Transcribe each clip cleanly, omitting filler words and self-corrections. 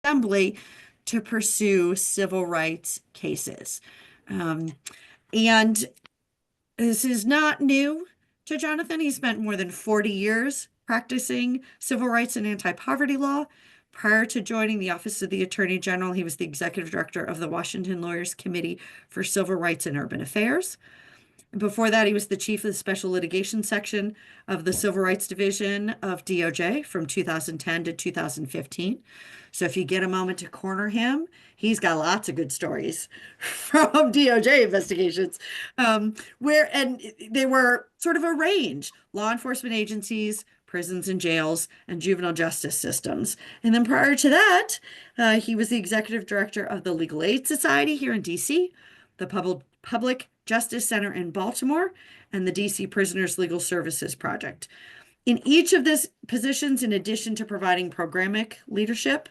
Assembly to pursue civil rights cases. Um, and this is not new to Jonathan. He spent more than 40 years practicing civil rights and anti-poverty law. Prior to joining the Office of the Attorney General, he was the executive director of the Washington Lawyers Committee for Civil Rights and Urban Affairs. Before that, he was the chief of the Special Litigation Section of the Civil Rights Division of DOJ from 2010 to 2015. So if you get a moment to corner him, he's got lots of good stories from DOJ investigations, where and they were sort of a range: law enforcement agencies, prisons and jails, and juvenile justice systems. And then prior to that, he was the executive director of the Legal Aid Society here in DC, the Public Justice Center in Baltimore, and the DC Prisoners Legal Services Project. In each of these positions, in addition to providing programmatic leadership,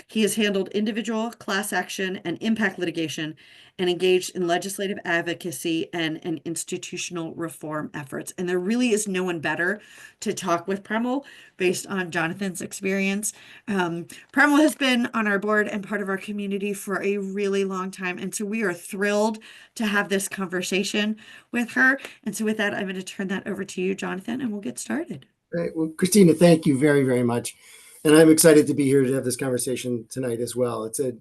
he has handled individual, class action, and impact litigation and engaged in legislative advocacy and institutional reform efforts. And there really is no one better to talk with Premal based on Jonathan's experience. Premal has been on our board and part of our community for a really long time. And so we are thrilled to have this conversation with her. And so with that, I'm going to turn that over to you, Jonathan, and we'll get started. Right. Well, Christina, thank you very, very much. And I'm excited to be here to have this conversation tonight as well. It's a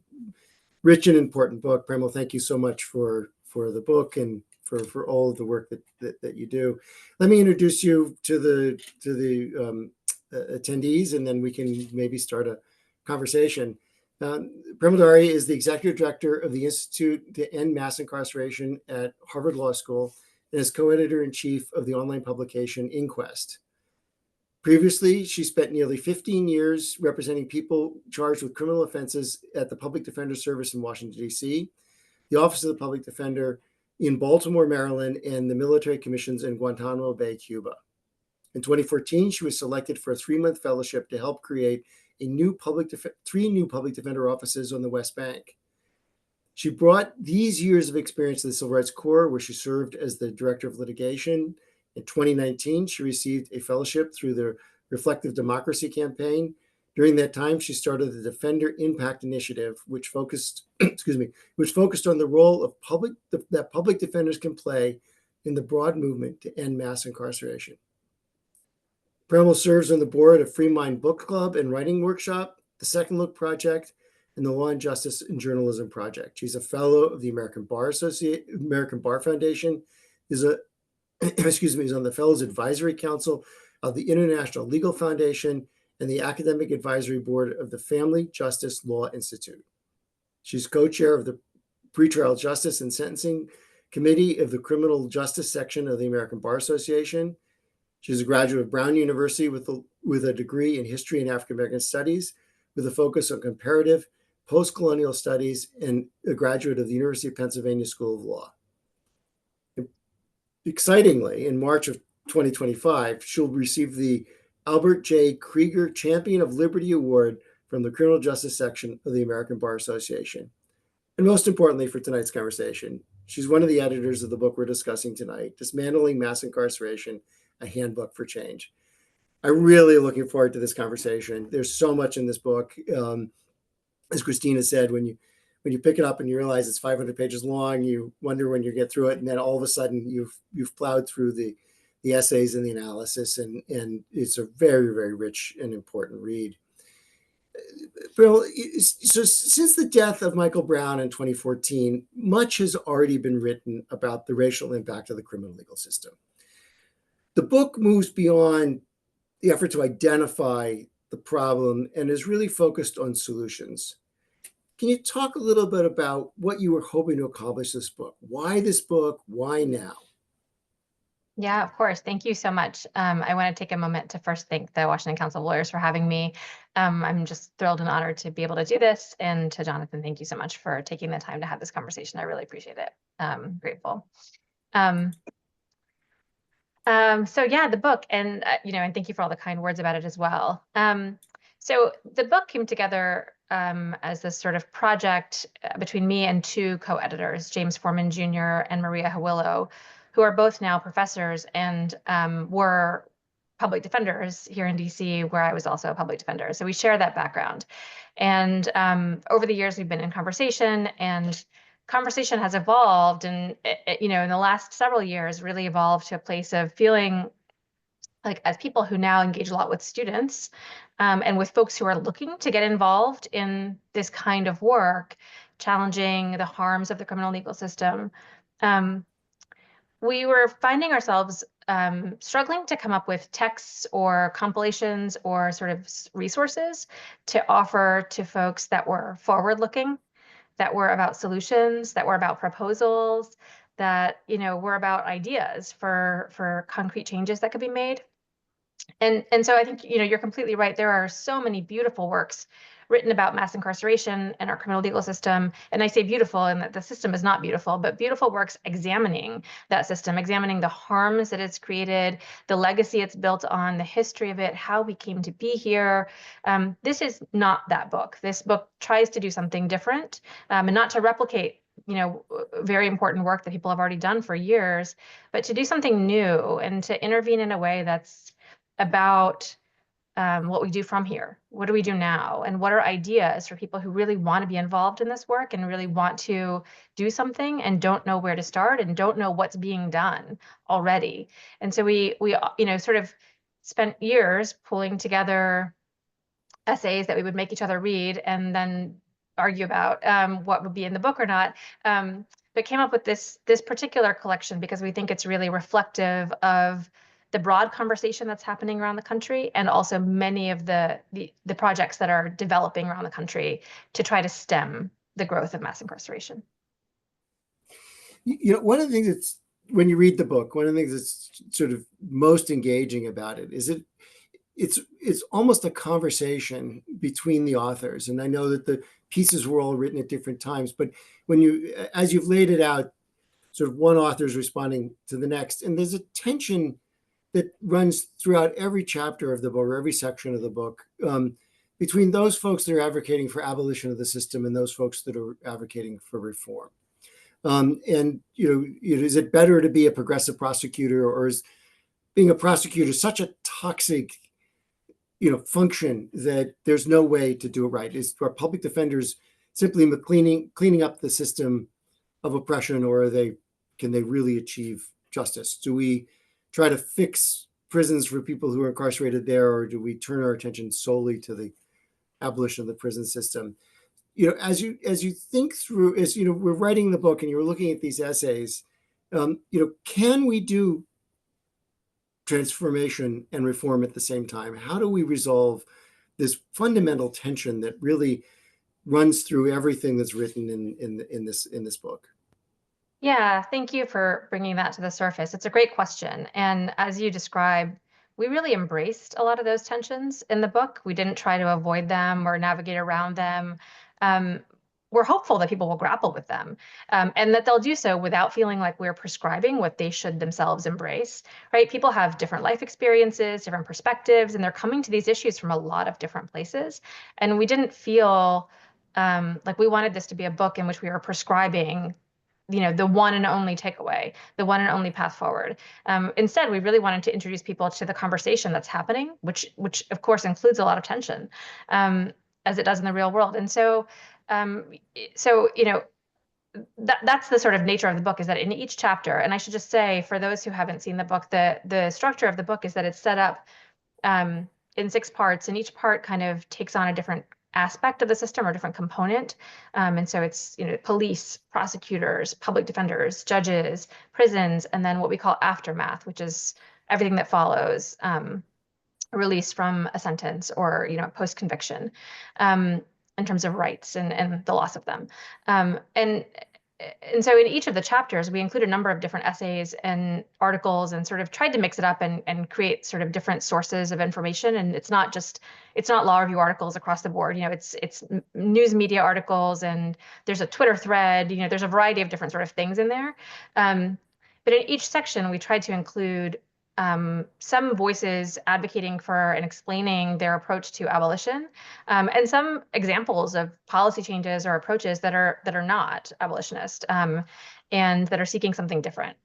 rich and important book. Premal, thank you so much for the book and for all of the work that you do. Let me introduce you to the attendees, and then we can maybe start a conversation. Premal Dari is the executive director of the Institute to End Mass Incarceration at Harvard Law School and is co-editor-in-chief of the online publication Inquest. Previously, she spent nearly 15 years representing people charged with criminal offenses at the Public Defender Service in Washington, D.C., the Office of the Public Defender in Baltimore, Maryland, and the military commissions in Guantanamo Bay, Cuba. In 2014, she was selected for a 3-month fellowship to help create three new public defender offices on the West Bank. She brought these years of experience to the Civil Rights Corps, where she served as the director of litigation. In 2019, she received a fellowship through the Reflective Democracy Campaign. During that time, she started the Defender Impact Initiative, which focused, on the role of that public defenders can play in the broad movement to end mass incarceration. Premal serves on the board of Free Mind Book Club and Writing Workshop, the Second Look Project, and the Law and Justice and Journalism Project. She's a fellow of the American Bar Foundation, is on the Fellows Advisory Council of the International Legal Foundation and the Academic Advisory Board of the Family Justice Law Institute. She's co-chair of the Pretrial Justice and Sentencing Committee of the Criminal Justice Section of the American Bar Association. She's a graduate of Brown University with a degree in History and African American Studies with a focus on comparative post-colonial studies, and a graduate of the University of Pennsylvania School of Law. Excitingly, in March of 2025, she'll receive the Albert J. Krieger Champion of Liberty Award from the Criminal Justice Section of the American Bar Association. And most importantly for tonight's conversation, she's one of the editors of the book we're discussing tonight, Dismantling Mass Incarceration, a Handbook for Change. I'm really looking forward to this conversation. There's so much in this book. As Christina said, when you pick it up and you realize it's 500 pages long, you wonder when you get through it, and then all of a sudden you've plowed through the essays and the analysis, and it's a very, very rich and important read. Bill, so since the death of Michael Brown in 2014, much has already been written about the racial impact of the criminal legal system. The book moves beyond the effort to identify the problem and is really focused on solutions. Can you talk a little bit about what you were hoping to accomplish this book? Why this book? Why now? Yeah, of course. Thank you so much. I want to take a moment to first thank the Washington Council of Lawyers for having me. I'm just thrilled and honored to be able to do this. And to Jonathan, thank you so much for taking the time to have this conversation. I really appreciate it. Grateful. So yeah, the book, and and thank you for all the kind words about it as well. So the book came together as this sort of project between me and two co-editors, James Foreman Jr. and Maria Hawillo, who are both now professors and were public defenders here in DC, where I was also a public defender. So we share that background. And over the years, we've been in conversation, and conversation has evolved. And, in the last several years, really evolved to a place of feeling like, as people who now engage a lot with students and with folks who are looking to get involved in this kind of work, challenging the harms of the criminal legal system, um, we were finding ourselves struggling to come up with texts or compilations or sort of resources to offer to folks that were forward-looking, that were about solutions, that were about proposals, that were about ideas for concrete changes that could be made. And so I think you're completely right. There are so many beautiful works written about mass incarceration and our criminal legal system. And I say beautiful, and that the system is not beautiful, but beautiful works examining that system, examining the harms that it's created, the legacy it's built on, the history of it, how we came to be here. This is not that book. This book tries to do something different, and not to replicate very important work that people have already done for years, but to do something new and to intervene in a way that's about what we do from here. What do we do now? And what are ideas for people who really want to be involved in this work and really want to do something and don't know where to start and don't know what's being done already? And so we sort of spent years pulling together essays that we would make each other read and then argue about what would be in the book or not. But came up with this particular collection because we think it's really reflective of the broad conversation that's happening around the country, and also many of the projects that are developing around the country to try to stem the growth of mass incarceration. One of the things that's, when you read the book, one of the things that's sort of most engaging about it is it's almost a conversation between the authors. And I know that the pieces were all written at different times, but as you've laid it out, sort of one author is responding to the next, and there's a tension that runs throughout every chapter of the book, or every section of the book, between those folks that are advocating for abolition of the system and those folks that are advocating for reform. And is it better to be a progressive prosecutor, or is being a prosecutor such a toxic function that there's no way to do it right? Are public defenders simply cleaning up the system of oppression, or can they really achieve justice? Do we try to fix prisons for people who are incarcerated there, or do we turn our attention solely to the abolition of the prison system? As you think through, as we're writing the book and you're looking at these essays, can we do transformation and reform at the same time? How do we resolve this fundamental tension that really runs through everything that's written in this book? Yeah, thank you for bringing that to the surface. It's a great question. And as you described, we really embraced a lot of those tensions in the book. We didn't try to avoid them or navigate around them. We're hopeful that people will grapple with them, and that they'll do so without feeling like we're prescribing what they should themselves embrace, right? People have different life experiences, different perspectives, and they're coming to these issues from a lot of different places. And we didn't feel like we wanted this to be a book in which we were prescribing the one and only takeaway, the one and only path forward. Instead, we really wanted to introduce people to the conversation that's happening, which of course includes a lot of tension, as it does in the real world. And so, that's the sort of nature of the book, is that in each chapter, and I should just say, for those who haven't seen the book, the structure of the book is that it's set up in 6 parts, and each part kind of takes on a different aspect of the system or different component. And so it's, police, prosecutors, public defenders, judges, prisons, and then what we call aftermath, which is everything that follows release from a sentence or, post-conviction, in terms of rights and the loss of them. And so in each of the chapters, we include a number of different essays and articles and sort of tried to mix it up and create sort of different sources of information. And it's not law review articles across the board. It's news media articles, and there's a Twitter thread. There's a variety of different sort of things in there. But in each section, we tried to include some voices advocating for and explaining their approach to abolition, and some examples of policy changes or approaches that are not abolitionist, and that are seeking something different.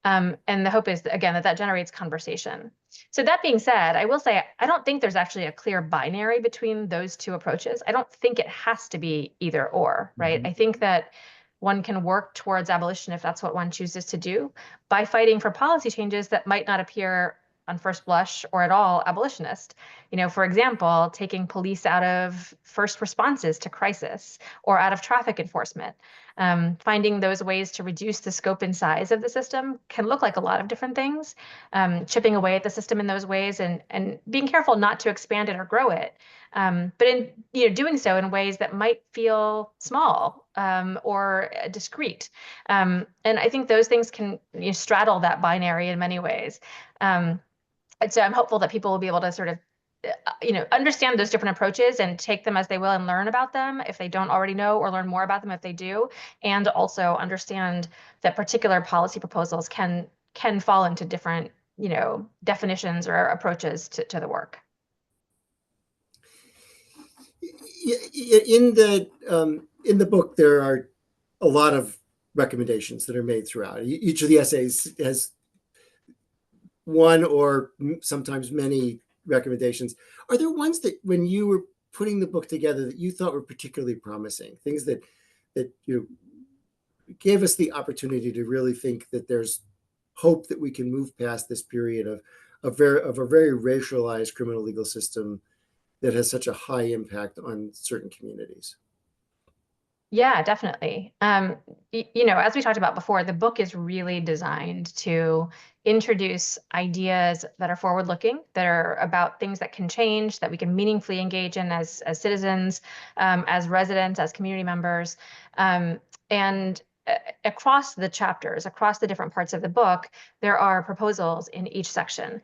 And the hope is, again, that generates conversation. So that being said, I will say, I don't think there's actually a clear binary between those two approaches. I don't think it has to be either or, right? Mhm. I think that one can work towards abolition if that's what one chooses to do by fighting for policy changes that might not appear on first blush or at all abolitionist. For example, taking police out of first responses to crisis or out of traffic enforcement. Finding those ways to reduce the scope and size of the system can look like a lot of different things. Chipping away at the system in those ways and being careful not to expand it or grow it. But in doing so in ways that might feel small or discrete. And I think those things can straddle that binary in many ways. And so I'm hopeful that people will be able to sort of understand those different approaches and take them as they will and learn about them if they don't already know, or learn more about them if they do, and also understand that particular policy proposals can fall into different definitions or approaches to the work. In the book, there are a lot of recommendations that are made throughout. Each of the essays has one or sometimes many recommendations. Are there ones that, when you were putting the book together, that you thought were particularly promising, things that gave us the opportunity to really think that there's hope that we can move past this period of a very racialized criminal legal system that has such a high impact on certain communities? Yeah, definitely. As we talked about before, the book is really designed to introduce ideas that are forward-looking, that are about things that can change, that we can meaningfully engage in as citizens, as residents, as community members. And across the chapters, across the different parts of the book, there are proposals in each section.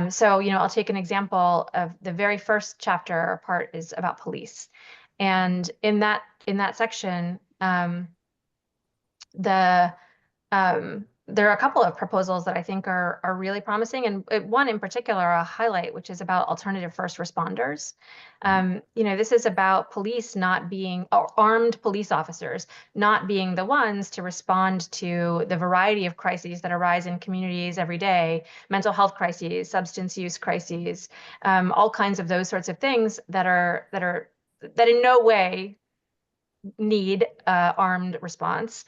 So, I'll take an example of the very first chapter part is about police. And in that section, there are a couple of proposals that I think are really promising, and one in particular a highlight, which is about alternative first responders. This is about police not being, or armed police officers not being the ones to respond to the variety of crises that arise in communities every day: mental health crises, substance use crises, all kinds of those sorts of things that in no way need armed response.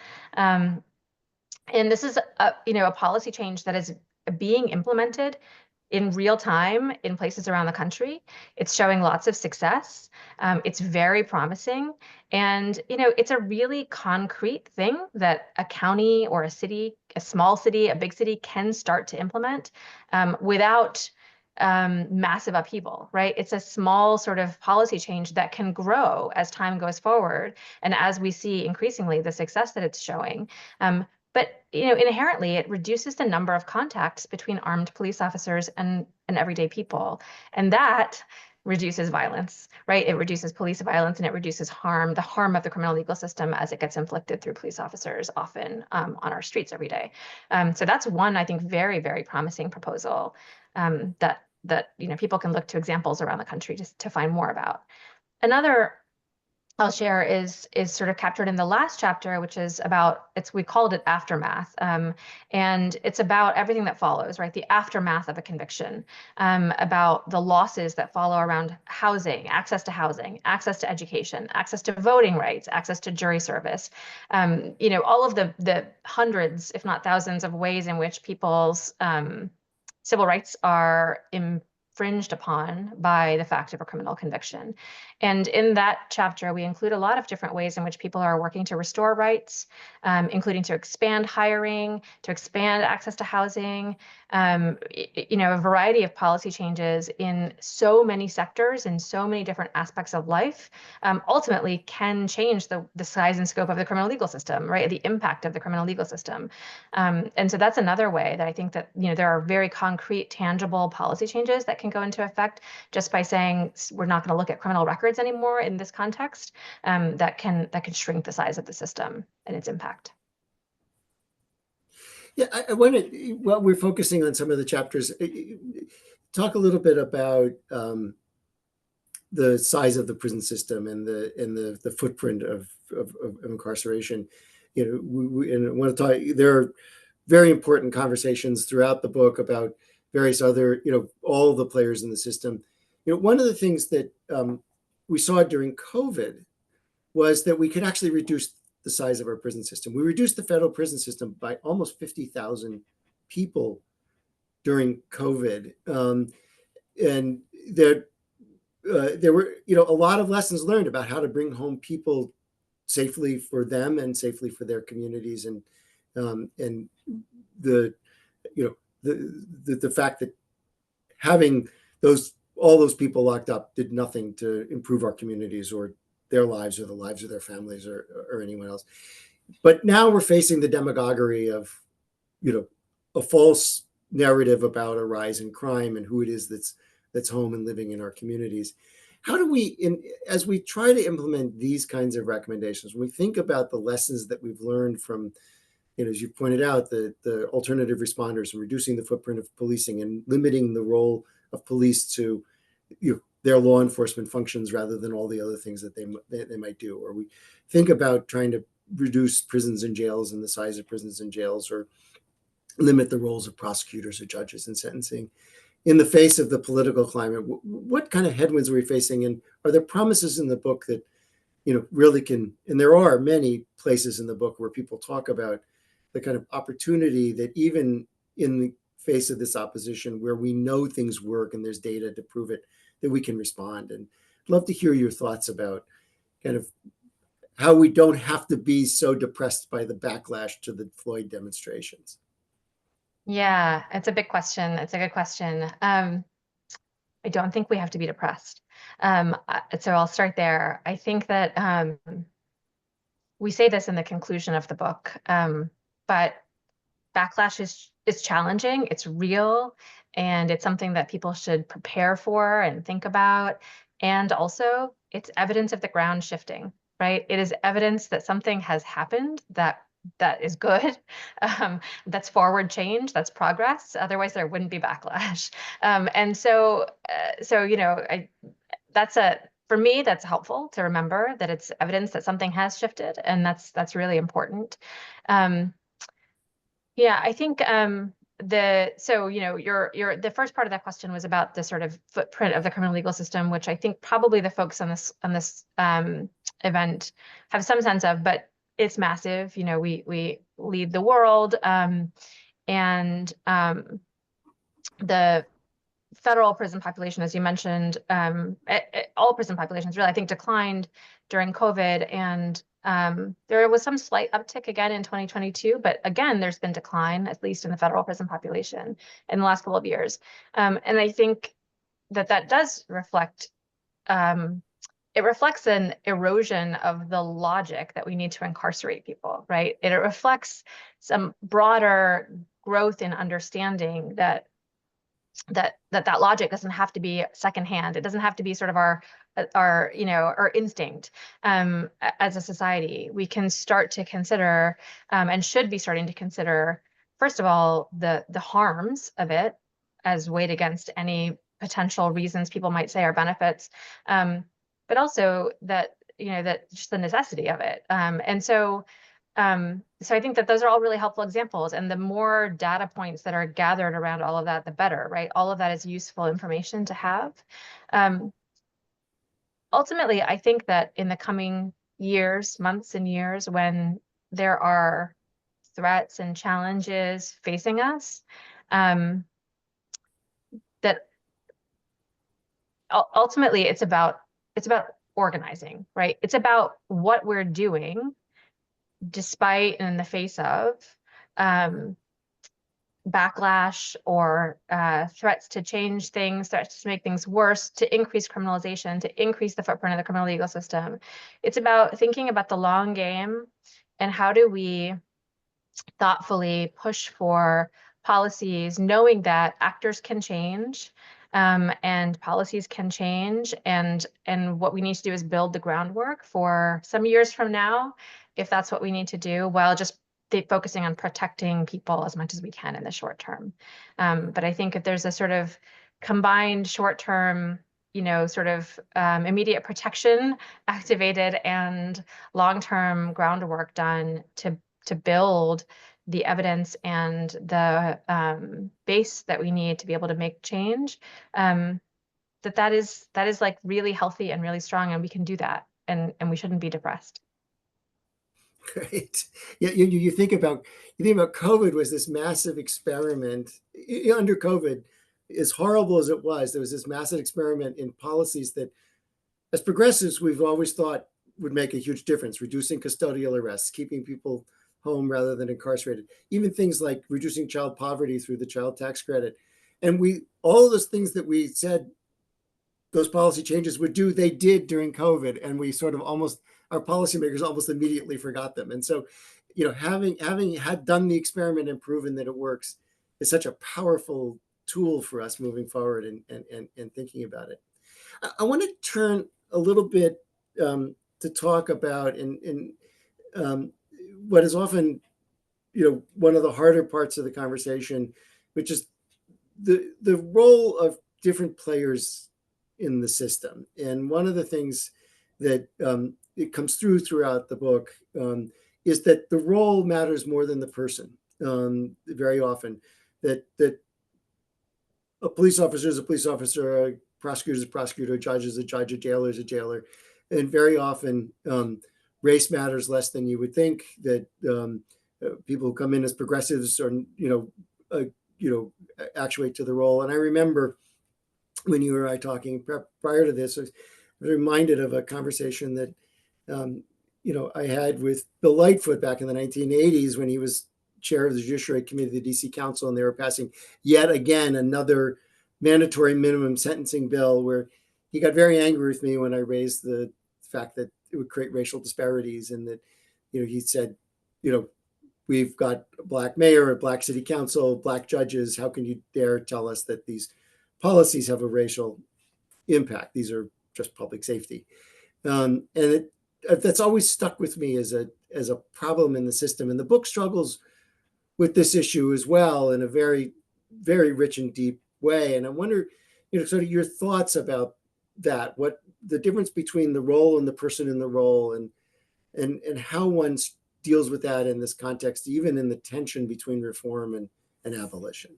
And this is a policy change that is being implemented in real time in places around the country. It's showing lots of success. It's very promising. And, it's a really concrete thing that a county or a city, a small city, a big city can start to implement without massive upheaval, right? It's a small sort of policy change that can grow as time goes forward and as we see increasingly the success that it's showing. But inherently, it reduces the number of contacts between armed police officers and everyday people, and that reduces violence, right? It reduces police violence and it reduces the harm of the criminal legal system as it gets inflicted through police officers, often on our streets every day. So that's one, I think, very, very promising proposal that people can look to examples around the country to find more about. Another I'll share is sort of captured in the last chapter, which is about, we called it aftermath, and it's about everything that follows, right? The aftermath of a conviction, about the losses that follow around housing, access to education, access to voting rights, access to jury service, all of the hundreds, if not thousands, of ways in which people's civil rights are infringed upon by the fact of a criminal conviction. And in that chapter, we include a lot of different ways in which people are working to restore rights, including to expand hiring, to expand access to housing, a variety of policy changes in so many sectors and so many different aspects of life, ultimately can change the size and scope of the criminal legal system, right? The impact of the criminal legal system. And so that's another way that I think that, there are very concrete, tangible policy changes that can go into effect just by saying we're not going to look at criminal records anymore in this context, that can shrink the size of the system and its impact. Yeah, I want to, while we're focusing on some of the chapters, talk a little bit about the size of the prison system and the footprint of incarceration. And I want to talk. There are very important conversations throughout the book about various other, all the players in the system. One of the things that we saw during COVID was that we could actually reduce the size of our prison system. We reduced the federal prison system by almost 50,000 people during COVID. And there were, a lot of lessons learned about how to bring home people safely for them and safely for their communities. And the, the fact that having all those people locked up did nothing to improve our communities or their lives or the lives of their families or anyone else. But now we're facing the demagoguery of, a false narrative about a rise in crime and who it is that's home and living in our communities. How do we, as we try to implement these kinds of recommendations, when we think about the lessons that we've learned from, as you pointed out, the alternative responders and reducing the footprint of policing and limiting the role of police to their law enforcement functions rather than all the other things that they might do, or we think about trying to reduce prisons and jails and the size of prisons and jails, or limit the roles of prosecutors or judges in sentencing. In the face of the political climate, what kind of headwinds are we facing, and are there promises in the book that really can? And there are many places in the book where people talk about the kind of opportunity that even in the face of this opposition, where we know things work and there's data to prove it, that we can respond. And I'd love to hear your thoughts about kind of how we don't have to be so depressed by the backlash to the Floyd demonstrations. Yeah, it's a big question. It's a good question. I don't think we have to be depressed. So I'll start there. I think that we say this in the conclusion of the book, but backlash is challenging, it's real, and it's something that people should prepare for and think about. And also, it's evidence of the ground shifting, right? It is evidence that something has happened that is good, that's forward change, that's progress. Otherwise, there wouldn't be backlash. And so, for me, that's helpful to remember that it's evidence that something has shifted, and that's really important. Yeah, I think the first part of that question was about the sort of footprint of the criminal legal system, which I think probably the folks on this event have some sense of, but it's massive. We lead the world, and the federal prison population, as you mentioned, all prison populations really, I think, declined during COVID, and there was some slight uptick again in 2022, but again, there's been decline, at least in the federal prison population in the last couple of years. And I think that does reflect, it reflects an erosion of the logic that we need to incarcerate people, right? It reflects some broader growth in understanding that logic doesn't have to be secondhand. It doesn't have to be sort of our instinct as a society. We can start to consider and should be starting to consider, first of all, the harms of it as weighed against any potential reasons people might say are benefits, but also that just the necessity of it. So I think that those are all really helpful examples, and the more data points that are gathered around all of that, the better, right? All of that is useful information to have. Ultimately, I think that in the coming years, months and years, when there are threats and challenges facing us, that ultimately it's about organizing, right? It's about what we're doing despite and in the face of backlash or threats to change things, threats to make things worse, to increase criminalization, to increase the footprint of the criminal legal system. It's about thinking about the long game and how do we thoughtfully push for policies, knowing that actors can change and policies can change, and what we need to do is build the groundwork for some years from now, if that's what we need to do, while just focusing on protecting people as much as we can in the short term. But I think if there's a sort of combined short term, immediate protection activated and long term groundwork done to build the evidence and the base that we need to be able to make change, that is like really healthy and really strong, and we can do that, and we shouldn't be depressed. Great. Yeah, you think about COVID was this massive experiment under COVID. As horrible as it was, there was this massive experiment in policies that, as progressives, we've always thought would make a huge difference: reducing custodial arrests, keeping people home rather than incarcerated, even things like reducing child poverty through the child tax credit. And all of those things that we said those policy changes would do, they did during COVID, and we sort of our policymakers almost immediately forgot them. And so, having had done the experiment and proven that it works is such a powerful tool for us moving forward and thinking about it. I want to turn a little bit to talk about in what is often, one of the harder parts of the conversation, which is the role of different players in the system. And one of the things that it comes throughout the book is that the role matters more than the person. Very often, that a police officer is a police officer, a prosecutor is a prosecutor, a judge is a judge, a jailer is a jailer, and very often race matters less than you would think. That people who come in as progressives or actuate to the role. And I remember when you and I talking prior to this, I was reminded of a conversation that I had with Bill Lightfoot back in the 1980s when he was chair of the Judiciary Committee of the DC Council, and they were passing yet again another mandatory minimum sentencing bill, where he got very angry with me when I raised the fact that it would create racial disparities, and that he said, we've got a Black mayor, a Black city council, Black judges. How can you dare tell us that these policies have a racial impact? These are just public safety. And that's always stuck with me as a problem in the system. And the book struggles with this issue as well in a very, very rich and deep way. And I wonder, sort of your thoughts about that, what the difference between the role and the person in the role, and how one deals with that in this context, even in the tension between reform and abolition.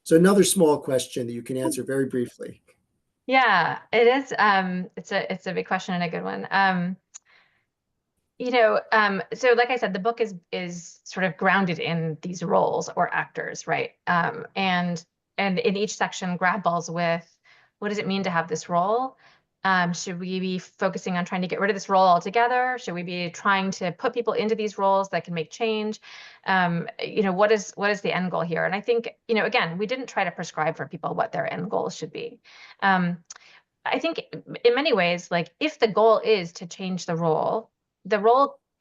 So another small question that you can answer very briefly. Yeah, it is. It's a big question and a good one. So like I said, the book is sort of grounded in these roles or actors, right? And in each section grapples with, what does it mean to have this role? Should we be focusing on trying to get rid of this role altogether? Should we be trying to put people into these roles that can make change? What is the end goal here? And I think, again, we didn't try to prescribe for people what their end goals should be. I think in many ways, like, if the goal is to change the role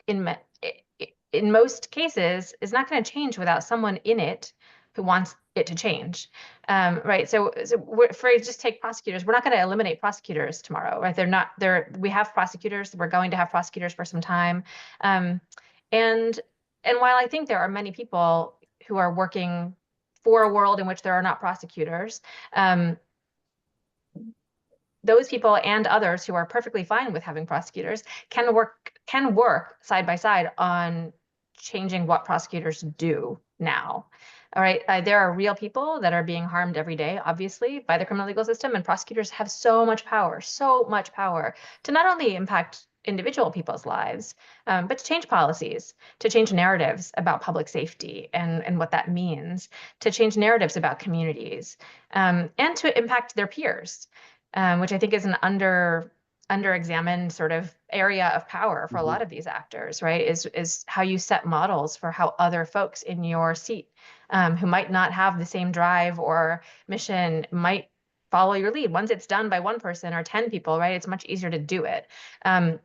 in most cases is not going to change without someone in it who wants it to change, right? So just take prosecutors. We're not going to eliminate prosecutors tomorrow, right? They're not there. We have prosecutors. We're going to have prosecutors for some time, and while I think there are many people who are working for a world in which there are not prosecutors, those people and others who are perfectly fine with having prosecutors can work side by side on changing what prosecutors do now. All right, there are real people that are being harmed every day, obviously, by the criminal legal system, and prosecutors have so much power to not only impact individual people's lives, but to change policies, to change narratives about public safety and what that means, to change narratives about communities, and to impact their peers, which I think is an under-examined sort of area of power for a lot of these actors, right? Is how you set models for how other folks in your seat, who might not have the same drive or mission, might follow your lead. Once it's done by one person or 10 people, right, it's much easier to do it. And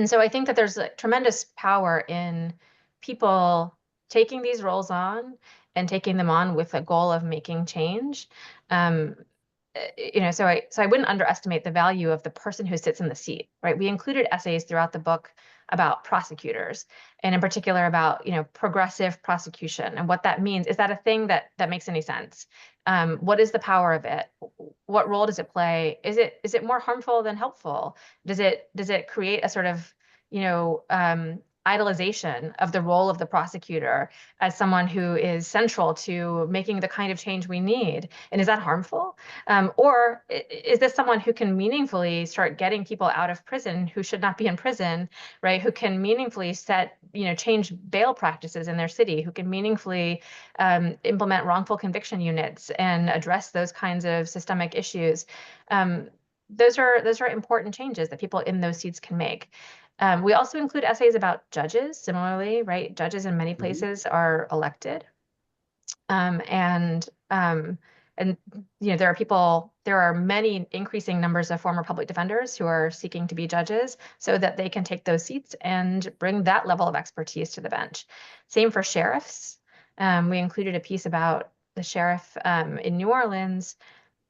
so I think that there's a tremendous power in people taking these roles on and taking them on with a goal of making change. So I wouldn't underestimate the value of the person who sits in the seat, right? We included essays throughout the book about prosecutors, and in particular about, progressive prosecution and what that means. Is that a thing that makes any sense? What is the power of it? What role does it play? Is it more harmful than helpful? Does it create a sort of, idolization of the role of the prosecutor as someone who is central to making the kind of change we need. And is that harmful? Or is this someone who can meaningfully start getting people out of prison who should not be in prison, right? Who can meaningfully change bail practices in their city, who can meaningfully implement wrongful conviction units and address those kinds of systemic issues. Those are important changes that people in those seats can make. We also include essays about judges, similarly, right? Judges in many places are elected. And there are many increasing numbers of former public defenders who are seeking to be judges so that they can take those seats and bring that level of expertise to the bench. Same for sheriffs. We included a piece about the sheriff in New Orleans,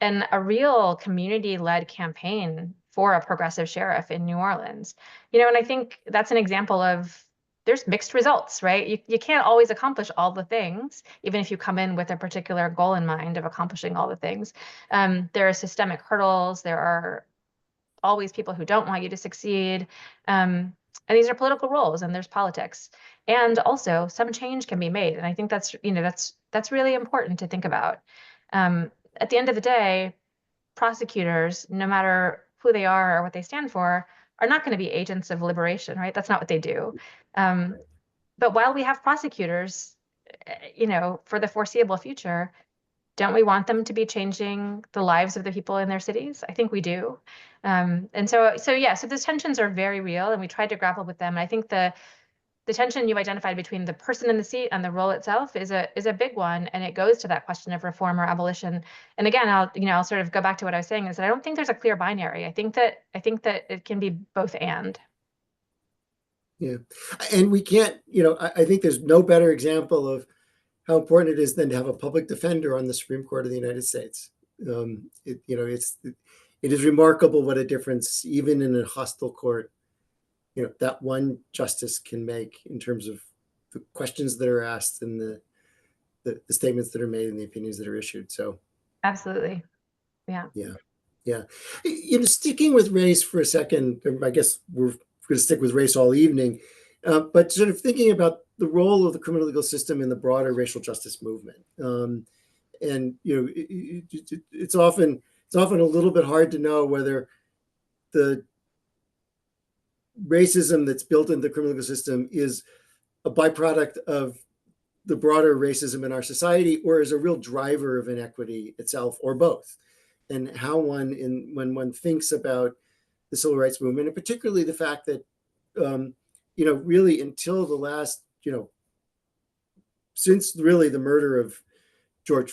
and a real community-led campaign for a progressive sheriff in New Orleans. And I think that's an example of there's mixed results, right? You can't always accomplish all the things, even if you come in with a particular goal in mind of accomplishing all the things. There are systemic hurdles. There are always people who don't want you to succeed. And these are political roles, and there's politics. And also some change can be made. And I think that's really important to think about. At the end of the day, prosecutors, no matter who they are or what they stand for, are not going to be agents of liberation, right? That's not what they do. But while we have prosecutors, for the foreseeable future, don't we want them to be changing the lives of the people in their cities? I think we do. So those tensions are very real, and we tried to grapple with them. And I think the tension you identified between the person in the seat and the role itself is a big one, and it goes to that question of reform or abolition. And again, I'll sort of go back to what I was saying, is that I don't think there's a clear binary. I think that it can be both and. Yeah. And we can't, I think there's no better example of how important it is than to have a public defender on the Supreme Court of the United States. It is remarkable what a difference, even in a hostile court, that one justice can make in terms of the questions that are asked and the statements that are made and the opinions that are issued. So absolutely. Yeah. Sticking with race for a second, I guess we're going to stick with race all evening, but sort of thinking about the role of the criminal legal system in the broader racial justice movement. It's often a little bit hard to know whether the racism that's built into the criminal legal system is a byproduct of the broader racism in our society, or is a real driver of inequity itself, or both. And how when one thinks about the civil rights movement, and particularly the fact that, really until the last, since really the murder of George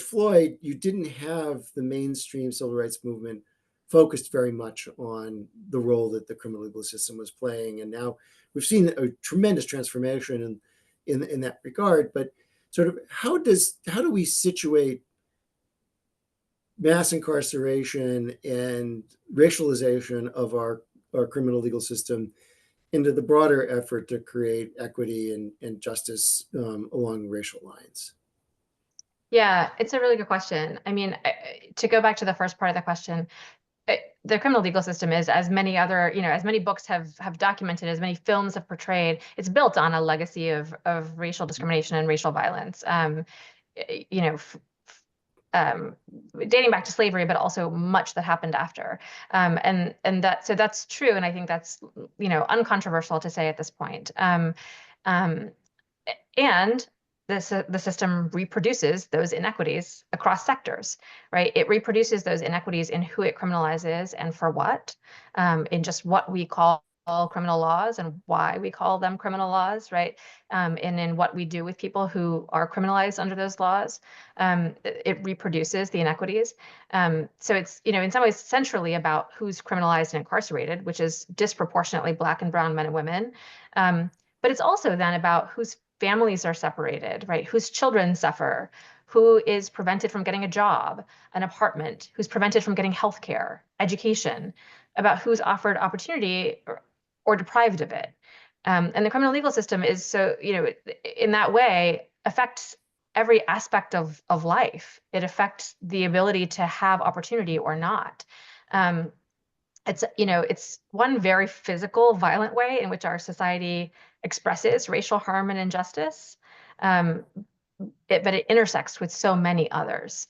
Floyd, you didn't have the mainstream civil rights movement focused very much on the role that the criminal legal system was playing. And now we've seen a tremendous transformation in that regard. But sort of how do we situate mass incarceration and racialization of our criminal legal system into the broader effort to create equity and justice along racial lines? Yeah, it's a really good question. I mean, to go back to the first part of the question, the criminal legal system is, as many books have documented, as many films have portrayed, it's built on a legacy of racial discrimination and racial violence. Dating back to slavery, but also much that happened after. So that's true, and I think that's uncontroversial to say at this point. And the system reproduces those inequities across sectors, right? It reproduces those inequities in who it criminalizes and for what, in just what we call criminal laws and why we call them criminal laws, right? And in what we do with people who are criminalized under those laws. It reproduces the inequities. So it's, in some ways centrally about who's criminalized and incarcerated, which is disproportionately Black and brown men and women. But it's also then about whose families are separated, right? Whose children suffer, who is prevented from getting a job, an apartment, who's prevented from getting healthcare, education, about who's offered opportunity or deprived of it. And the criminal legal system is so, in that way, affects every aspect of life. It affects the ability to have opportunity or not. It's, it's one very physical, violent way in which our society expresses racial harm and injustice. Um, but it intersects with so many others.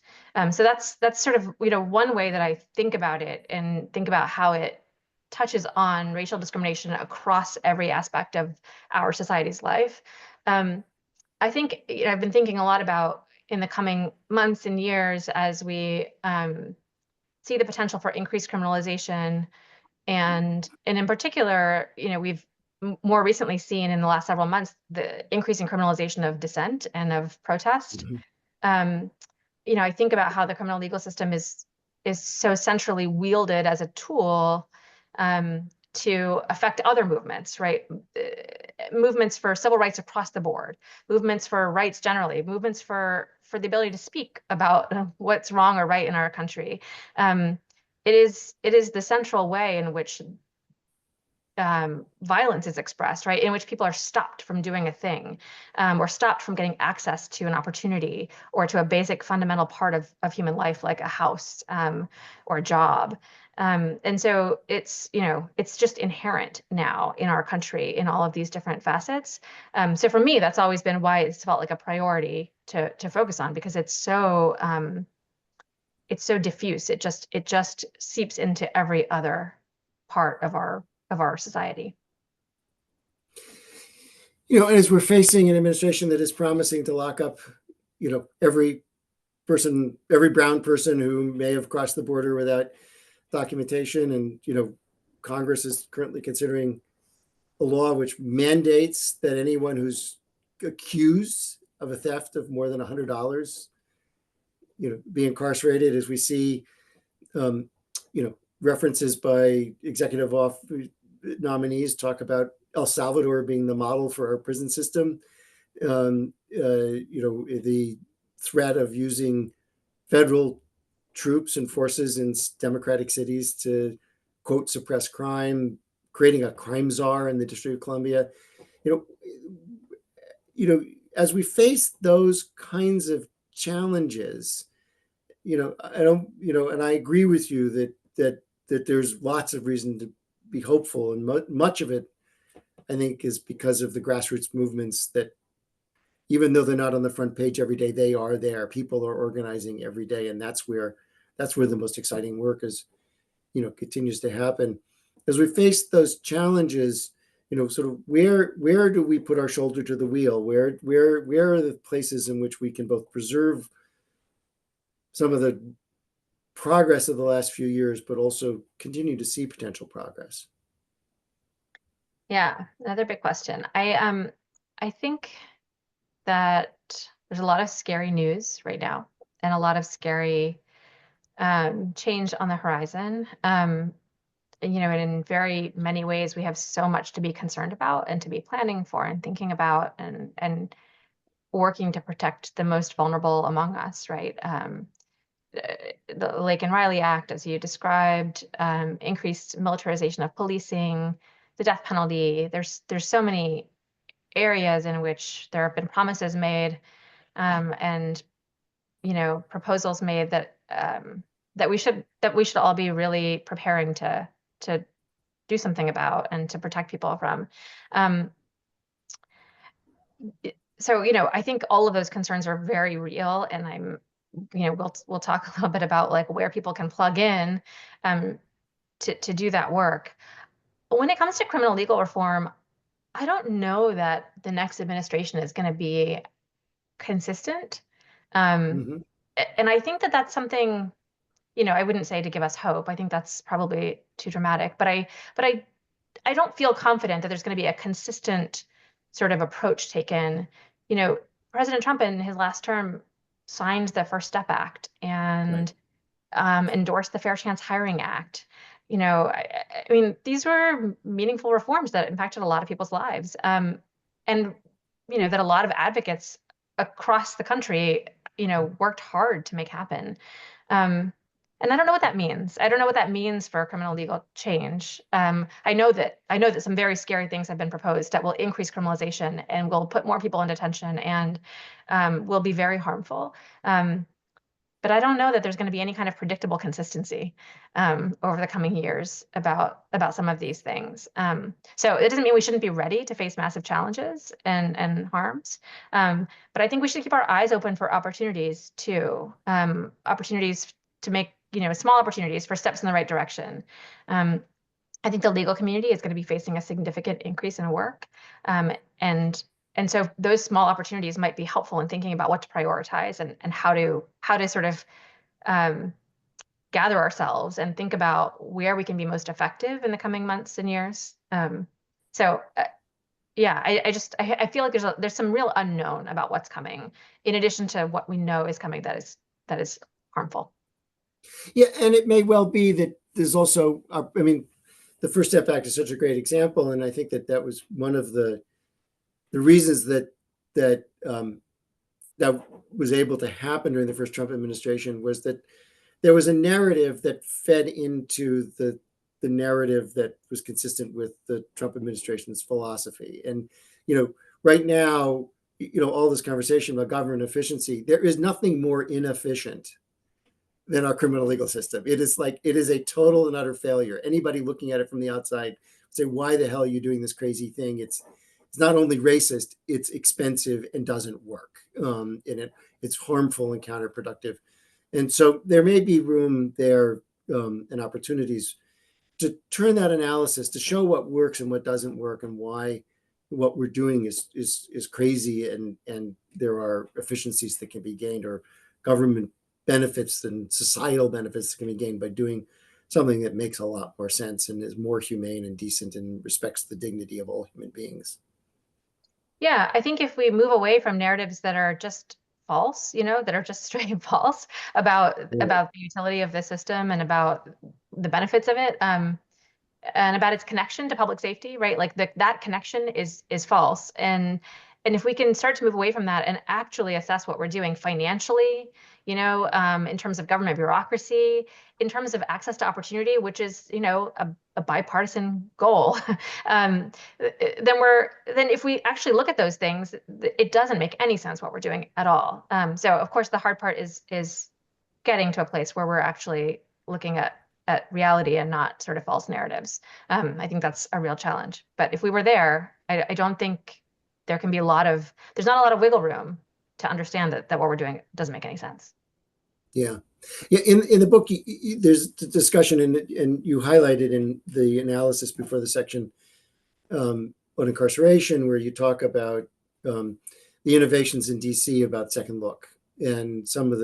So that's sort of, one way that I think about it and think about how it touches on racial discrimination across every aspect of our society's life. Um, I think, I've been thinking a lot about in the coming months and years as we see the potential for increased criminalization, and in particular, we've more recently seen in the last several months the increasing criminalization of dissent and of protest. Mhm. Um, I think about how the criminal legal system is so centrally wielded as a tool to affect other movements, right? Movements for civil rights across the board, movements for rights generally, movements for the ability to speak about what's wrong or right in our country. Um, it is the central way in which violence is expressed, right? In which people are stopped from doing a thing, or stopped from getting access to an opportunity or to a basic fundamental part of human life, like a house or a job. And so it's just inherent now in our country in all of these different facets. So for me, that's always been why it's felt like a priority to focus on, because it's so diffuse. It just seeps into every other part of our society. As we're facing an administration that is promising to lock up, every person, every brown person who may have crossed the border without documentation, and Congress is currently considering a law which mandates that anyone who's accused of a theft of more than $100, be incarcerated. As we see, um, references by executive off nominees talk about El Salvador being the model for our prison system. The threat of using federal troops and forces in democratic cities to, quote, suppress crime, creating a crime czar in the District of Columbia. You know, as we face those kinds of challenges, I don't, and I agree with you that there's lots of reason to be hopeful, and much of it, I think, is because of the grassroots movements that, even though they're not on the front page every day, they are there. People are organizing every day, and that's where the most exciting work is, continues to happen. As we face those challenges, sort of where do we put our shoulder to the wheel? Where are the places in which we can both preserve some of the progress of the last few years, but also continue to see potential progress? Yeah, another big question. I think that there's a lot of scary news right now and a lot of scary change on the horizon. And in very many ways, we have so much to be concerned about and to be planning for and thinking about and working to protect the most vulnerable among us, right? The Lake and Riley Act, as you described, increased militarization of policing, the death penalty. There's so many areas in which there have been promises made, and proposals made that we should all be really preparing to do something about and to protect people from. Um, so I think all of those concerns are very real, and we'll talk a little bit about like where people can plug in um, to do that work. But when it comes to criminal legal reform, I don't know that the next administration is going to be consistent. Um, Mm-hmm. and I think that that's something, I wouldn't say to give us hope. I think that's probably too dramatic, but I don't feel confident that there's going to be a consistent sort of approach taken. You know, President Trump in his last term signed the First Step Act Right. and endorsed the Fair Chance Hiring Act. I mean, these were meaningful reforms that impacted a lot of people's lives, and that a lot of advocates across the country, worked hard to make happen. Um, and I don't know what that means. I don't know what that means for criminal legal change. I know that some very scary things have been proposed that will increase criminalization and will put more people in detention and will be very harmful. Um, but I don't know that there's going to be any kind of predictable consistency over the coming years about some of these things. So it doesn't mean we shouldn't be ready to face massive challenges and harms, but I think we should keep our eyes open for opportunities too, opportunities to make, small opportunities for steps in the right direction. I think the legal community is going to be facing a significant increase in work, and and so those small opportunities might be helpful in thinking about what to prioritize and how to sort of gather ourselves and think about where we can be most effective in the coming months and years. So yeah, I feel like there's some real unknown about what's coming, in addition to what we know is coming that is harmful. Yeah, and it may well be that there's also, I mean, the First Step Act is such a great example, and I think that was one of the reasons that that was able to happen during the first Trump administration was that there was a narrative that fed into the narrative that was consistent with the Trump administration's philosophy. And right now, all this conversation about government efficiency, there is nothing more inefficient than our criminal legal system. It is a total and utter failure. Anybody looking at it from the outside say, why the hell are you doing this crazy thing? It's not only racist, it's expensive and doesn't work. And it's harmful and counterproductive. And so there may be room there and opportunities to turn that analysis to show what works and what doesn't work, and why what we're doing is crazy, and there are efficiencies that can be gained, or government benefits and societal benefits that can be gained by doing something that makes a lot more sense and is more humane and decent and respects the dignity of all human beings. Yeah, I think if we move away from narratives that are just false, that are just straight false about the utility of the system and about the benefits of it, and about its connection to public safety, right? Like that connection is false. And if we can start to move away from that and actually assess what we're doing financially, in terms of government bureaucracy, in terms of access to opportunity, which is, a bipartisan goal, then if we actually look at those things, it doesn't make any sense what we're doing at all. So of course the hard part is getting to a place where we're actually looking at reality and not sort of false narratives. I think that's a real challenge. But if we were there, I don't think there's not a lot of wiggle room to understand that what we're doing doesn't make any sense. Yeah. In the book, there's the discussion, and you highlighted in the analysis before the section on incarceration, where you talk about the innovations in DC about Second Look, and some of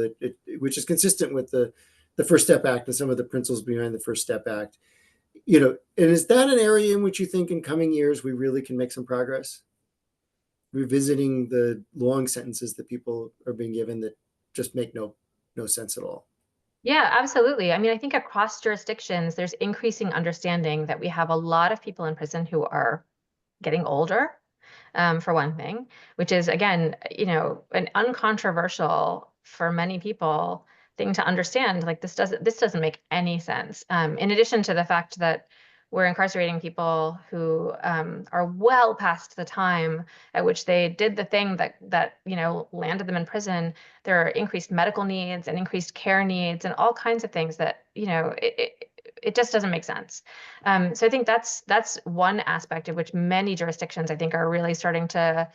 which is consistent with the First Step Act and some of the principles behind the First Step Act. And is that an area in which you think in coming years we really can make some progress? Revisiting the long sentences that people are being given that just make no sense at all. Yeah, absolutely. I mean, I think across jurisdictions, there's increasing understanding that we have a lot of people in prison who are getting older, for one thing, which is, again, an uncontroversial for many people thing to understand. Like this doesn't make any sense. In addition to the fact that we're incarcerating people who are well past the time at which they did the thing that landed them in prison. There are increased medical needs and increased care needs and all kinds of things that it just doesn't make sense. So I think that's one aspect of which many jurisdictions, I think, are really starting to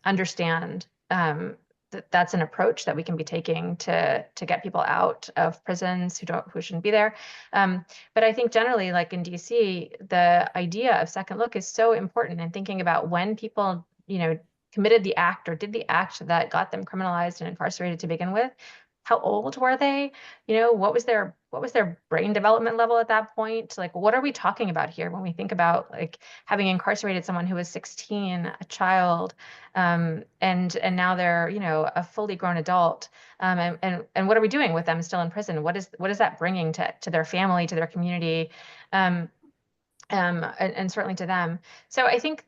understand that that's an approach that we can be taking to get people out of prisons who shouldn't be there. But I think generally, like in DC, the idea of Second Look is so important in thinking about when people, committed the act or did the act that got them criminalized and incarcerated to begin with. How old were they? What was their brain development level at that point? Like, what are we talking about here when we think about like having incarcerated someone who was 16, a child, and now they're a fully grown adult, and what are we doing with them still in prison? What is that bringing to their family, to their community, and certainly to them? So I think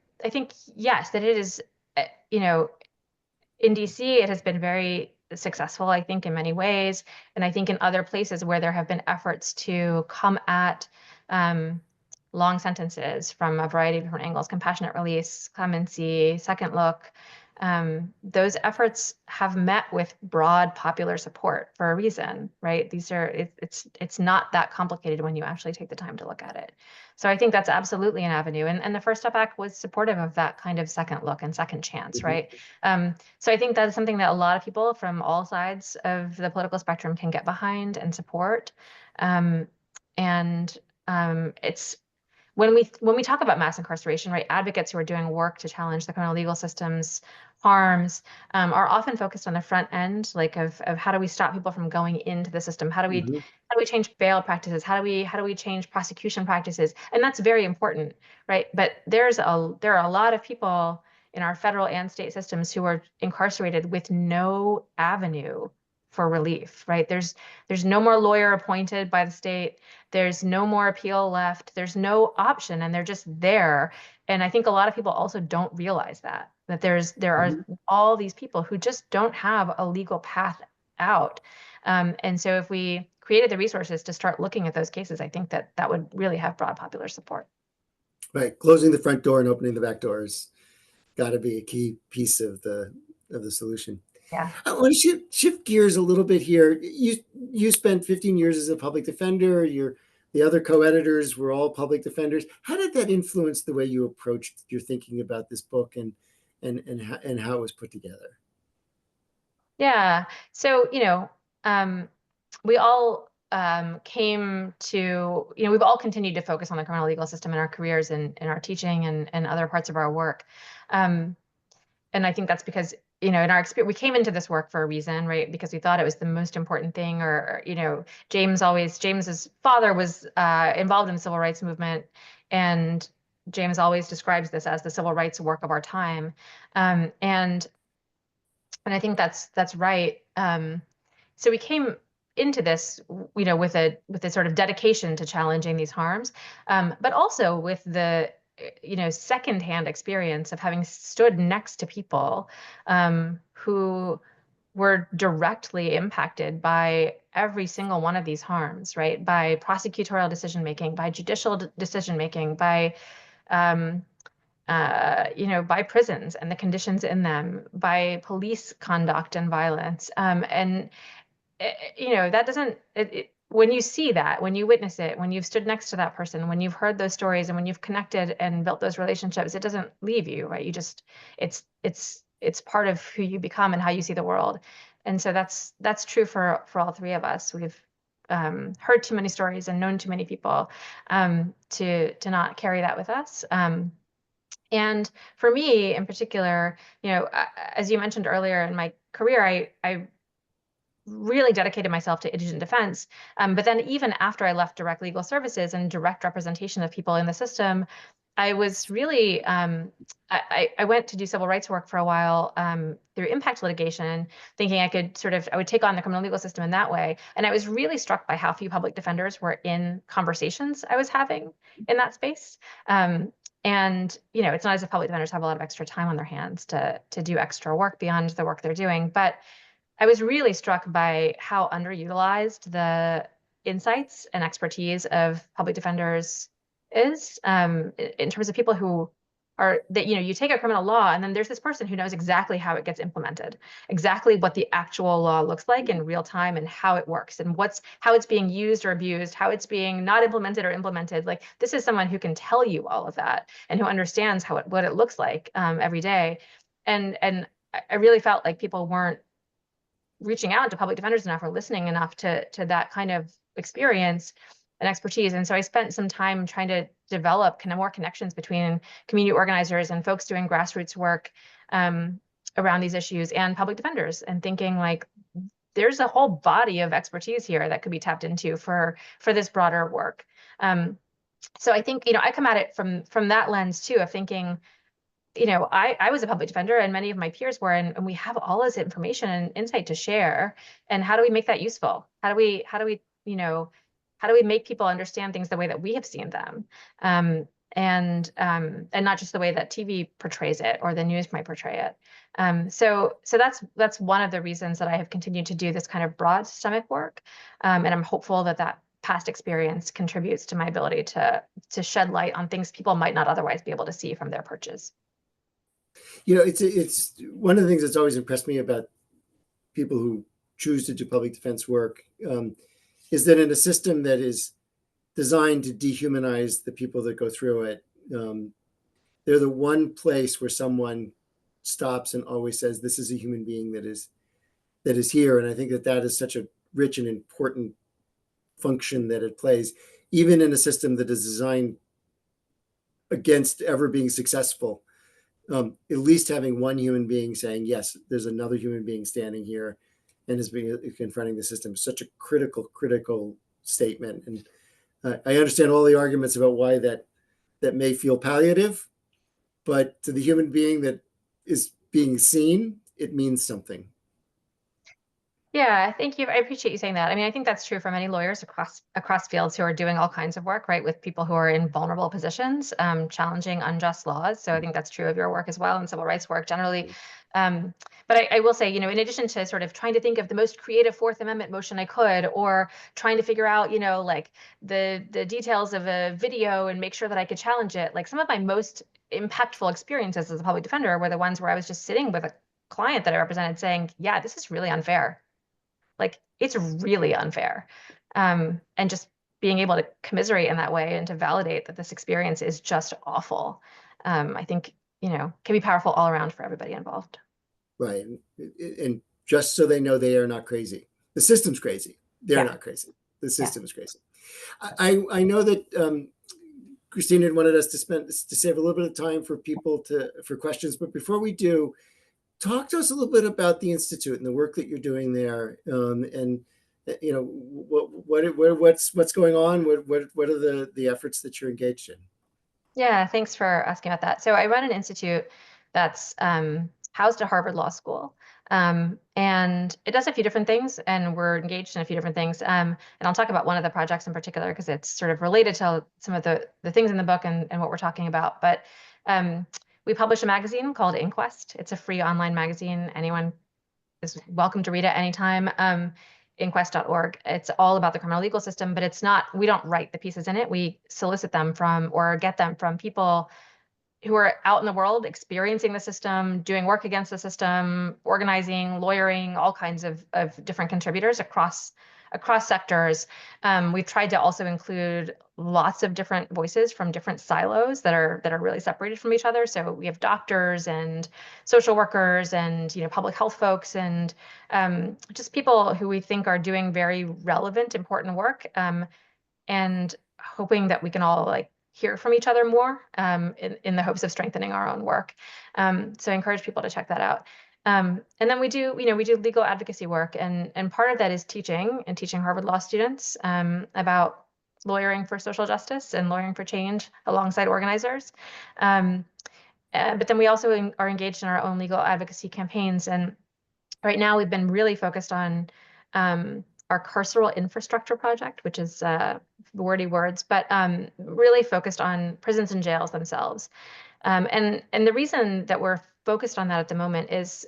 yes, that it is, in DC, it has been very successful, I think, in many ways. And I think in other places where there have been efforts to come at long sentences from a variety of different angles, compassionate release, clemency, Second Look, those efforts have met with broad popular support for a reason, right? It's not that complicated when you actually take the time to look at it. So I think that's absolutely an avenue. And the First Step Act was supportive of that kind of second look and second chance, right? So I think that's something that a lot of people from all sides of the political spectrum can get behind and support. And it's when we talk about mass incarceration, right, advocates who are doing work to challenge the criminal legal system's harms are often focused on the front end, like of how do we stop people from going into the system? How do we change bail practices? How do we change prosecution practices? And that's very important, right? But there are a lot of people in our federal and state systems who are incarcerated with no avenue for relief, right? There's no more lawyer appointed by the state. There's no more appeal left. There's no option, and they're just there. And I think a lot of people also don't realize that there are all these people who just don't have a legal path out. And so if we created the resources to start looking at those cases, I think that would really have broad popular support. Right. Closing the front door and opening the back door has got to be a key piece of the solution. Yeah. I want to shift gears a little bit here. You spent 15 years as a public defender. The other co-editors were all public defenders. How did that influence the way you approached your thinking about this book and how it was put together? Yeah. So, we all came to, we've all continued to focus on the criminal legal system in our careers and in our teaching and other parts of our work. And I think that's because, in our experience, we came into this work for a reason, right? Because we thought it was the most important thing, James's father was involved in the civil rights movement, and James always describes this as the civil rights work of our time. And I think that's right. So we came into this, with a sort of dedication to challenging these harms, but also with the secondhand experience of having stood next to people who were directly impacted by every single one of these harms, right? By prosecutorial decision making, by judicial decision making, by by prisons and the conditions in them, by police conduct and violence. And that doesn't, when you see that, when you witness it, when you've stood next to that person, when you've heard those stories and when you've connected and built those relationships, it doesn't leave you, right? It's part of who you become and how you see the world. And so that's true for all three of us. We've heard too many stories and known too many people to not carry that with us. And for me in particular, as you mentioned earlier in my career, I really dedicated myself to indigent defense. But then even after I left direct legal services and direct representation of people in the system, I was really, I went to do civil rights work for a while through impact litigation, thinking I would take on the criminal legal system in that way. And I was really struck by how few public defenders were in conversations I was having in that space. And, it's not as if public defenders have a lot of extra time on their hands to do extra work beyond the work they're doing. But I was really struck by how underutilized the insights and expertise of public defenders is in terms of people who you take a criminal law and then there's this person who knows exactly how it gets implemented, exactly what the actual law looks like in real time and how it works and how it's being used or abused, how it's being not implemented or implemented. Like, this is someone who can tell you all of that and who understands what it looks like every day. And I really felt like people weren't reaching out to public defenders enough or listening enough to that kind of experience and expertise. And so I spent some time trying to develop kind of more connections between community organizers and folks doing grassroots work around these issues and public defenders, and thinking like there's a whole body of expertise here that could be tapped into for this broader work. So I think, I come at it from that lens too, of thinking, I was a public defender and many of my peers were, and we have all this information and insight to share. And how do we make that useful? How do we make people understand things the way that we have seen them? And not just the way that TV portrays it or the news might portray it. So that's one of the reasons that I have continued to do this kind of broad systemic work. And I'm hopeful that past experience contributes to my ability to shed light on things people might not otherwise be able to see from their perches. It's one of the things that's always impressed me about people who choose to do public defense work, is that in a system that is designed to dehumanize the people that go through it, they're the one place where someone stops and always says, "This is a human being that is here." And I think that is such a rich and important function that it plays, even in a system that is designed against ever being successful. At least having one human being saying, "Yes, there's another human being standing here and is being confronting the system," is such a critical statement. And I understand all the arguments about why that may feel palliative, but to the human being that is being seen, it means something. Yeah, thank you. I appreciate you saying that. I mean, I think that's true for many lawyers across fields who are doing all kinds of work, right, with people who are in vulnerable positions, challenging unjust laws. So I think that's true of your work as well, and civil rights work generally. But I will say, in addition to sort of trying to think of the most creative Fourth Amendment motion I could, or trying to figure out, like the details of a video and make sure that I could challenge it, like some of my most impactful experiences as a public defender were the ones where I was just sitting with a client that I represented saying, yeah, this is really unfair. Like it's really unfair. And just being able to commiserate in that way and to validate that this experience is just awful, I think, can be powerful all around for everybody involved. Right. And just so they know, they are not crazy. The system's crazy. They're Yeah. not crazy. The system is crazy. I know that Christina had wanted us to save a little bit of time for people for questions, but before we do, talk to us a little bit about the Institute and the work that you're doing there, and what's going on. What are the efforts that you're engaged in? Yeah, thanks for asking about that. So I run an institute that's housed at Harvard Law School. And it does a few different things, and we're engaged in a few different things. And I'll talk about one of the projects in particular because it's sort of related to some of the things in the book and what we're talking about. But we publish a magazine called Inquest. It's a free online magazine. Anyone is welcome to read it anytime. Inquest.org. It's all about the criminal legal system, but we don't write the pieces in it. We solicit them from or get them from people who are out in the world experiencing the system, doing work against the system, organizing, lawyering, all kinds of different contributors across sectors. We've tried to also include lots of different voices from different silos that are really separated from each other. So we have doctors and social workers and public health folks and just people who we think are doing very relevant, important work, and hoping that we can all hear from each other more in the hopes of strengthening our own work. So I encourage people to check that out. And then we do legal advocacy work, and part of that is teaching Harvard Law students about lawyering for social justice and lawyering for change alongside organizers. But then we also are engaged in our own legal advocacy campaigns. And right now we've been really focused on our carceral infrastructure project, which is wordy words, but really focused on prisons and jails themselves. And the reason that we're focused on that at the moment is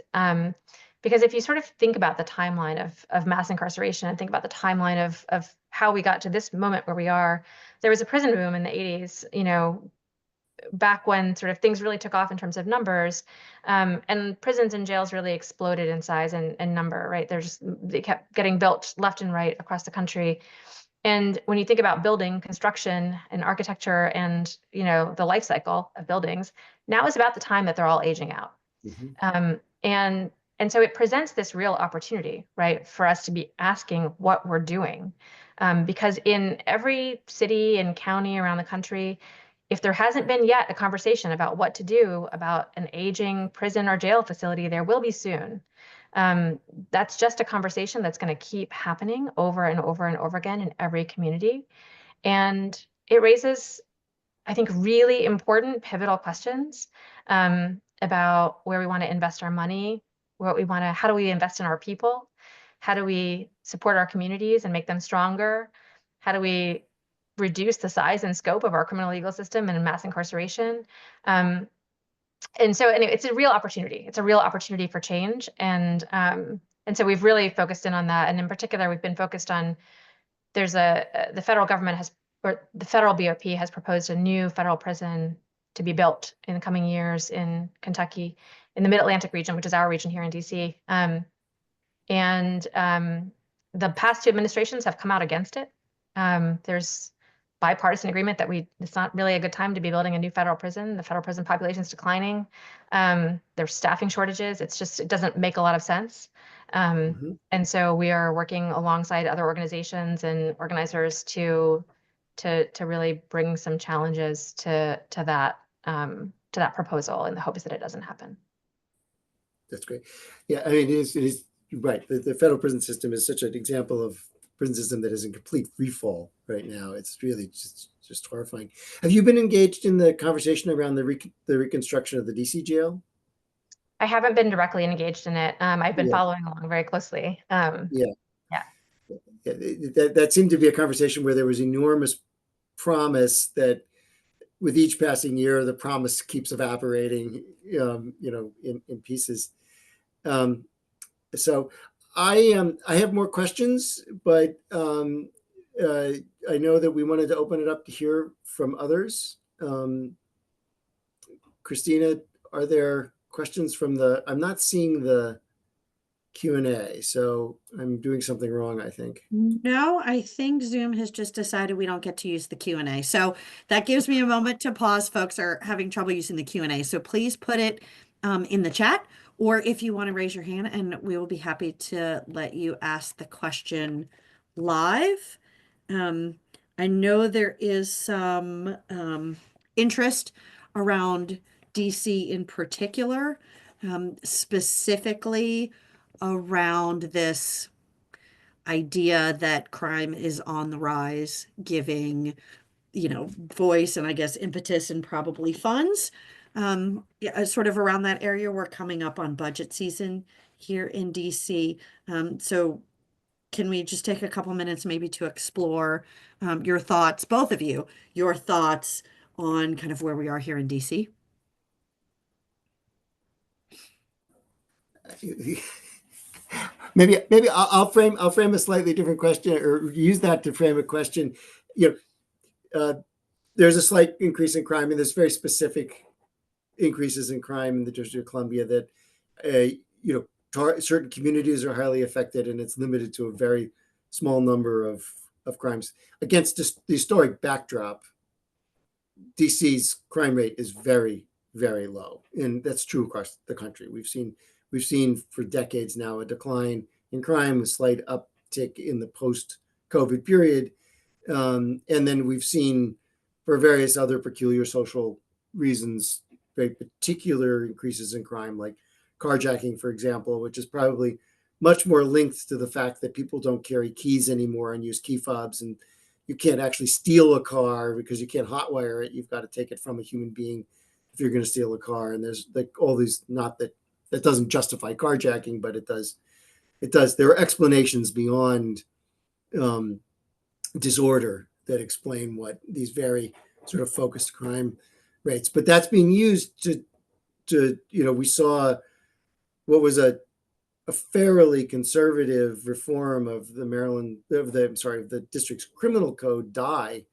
because if you sort of think about the timeline of mass incarceration and think about the timeline of how we got to this moment where we are, there was a prison boom in the 80s, back when sort of things really took off in terms of numbers, and prisons and jails really exploded in size and number, right? They kept getting built left and right across the country. And when you think about building construction and architecture and the life cycle of buildings, now is about the time that they're all aging out. Mm-hmm. And so it presents this real opportunity, right, for us to be asking what we're doing, because in every city and county around the country, if there hasn't been yet a conversation about what to do about an aging prison or jail facility, there will be soon. That's just a conversation that's going to keep happening over and over and over again in every community. And it raises, I think, really important pivotal questions about where we want to invest our money, how do we invest in our people? How do we support our communities and make them stronger? How do we reduce the size and scope of our criminal legal system and mass incarceration? And so anyway, it's a real opportunity. It's a real opportunity for change. And so we've really focused in on that. And in particular, we've been focused on, the federal government the federal BOP has proposed a new federal prison to be built in the coming years in Kentucky, in the Mid-Atlantic region, which is our region here in DC. And the past two administrations have come out against it. There's bipartisan agreement that it's not really a good time to be building a new federal prison. The federal prison population is declining. There's staffing shortages. It doesn't make a lot of sense. And so we are working alongside other organizations and organizers to really bring some challenges to that proposal, in the hopes that it doesn't happen. That's great. Yeah, I mean, it is right. The federal prison system is such an example of prison system that is in complete free fall right now. It's really just horrifying. Have you been engaged in the conversation around the reconstruction of the DC jail? I haven't been directly engaged in it. I've been Yeah. following along very closely. Yeah. Yeah. That seemed to be a conversation where there was enormous promise that with each passing year, the promise keeps evaporating, in pieces. So I have more questions, but I know that we wanted to open it up to hear from others. Christina, are there questions from I'm not seeing the Q&A, so I'm doing something wrong, I think. No, I think Zoom has just decided we don't get to use the Q&A. So that gives me a moment to pause. Folks are having trouble using the Q&A. So please put it in the chat, or if you want to raise your hand, and we will be happy to let you ask the question live. I know there is some interest around DC in particular, specifically around this idea that crime is on the rise, giving, voice and I guess impetus and probably funds. Yeah, sort of around that area. We're coming up on budget season here in DC. So can we just take a couple minutes maybe to explore your thoughts, both of you, your thoughts on kind of where we are here in DC? Maybe I'll frame a slightly different question, or use that to frame a question. There's a slight increase in crime, and there's very specific increases in crime in the District of Columbia that certain communities are highly affected, and it's limited to a very small number of crimes. Against the historic backdrop, DC's crime rate is very, very low, and that's true across the country. We've seen for decades now a decline in crime, a slight uptick in the post-COVID period, and then we've seen, for various other peculiar social reasons, very particular increases in crime, like carjacking, for example, which is probably much more linked to the fact that people don't carry keys anymore and use key fobs, and you can't actually steal a car because you can't hotwire it. You've got to take it from a human being if you're going to steal a car. And there's like all these, not that doesn't justify carjacking, but it does. There are explanations beyond disorder that explain what these very sort of focused crime rates. But that's being used to we saw what was a fairly conservative reform of the district's criminal code die,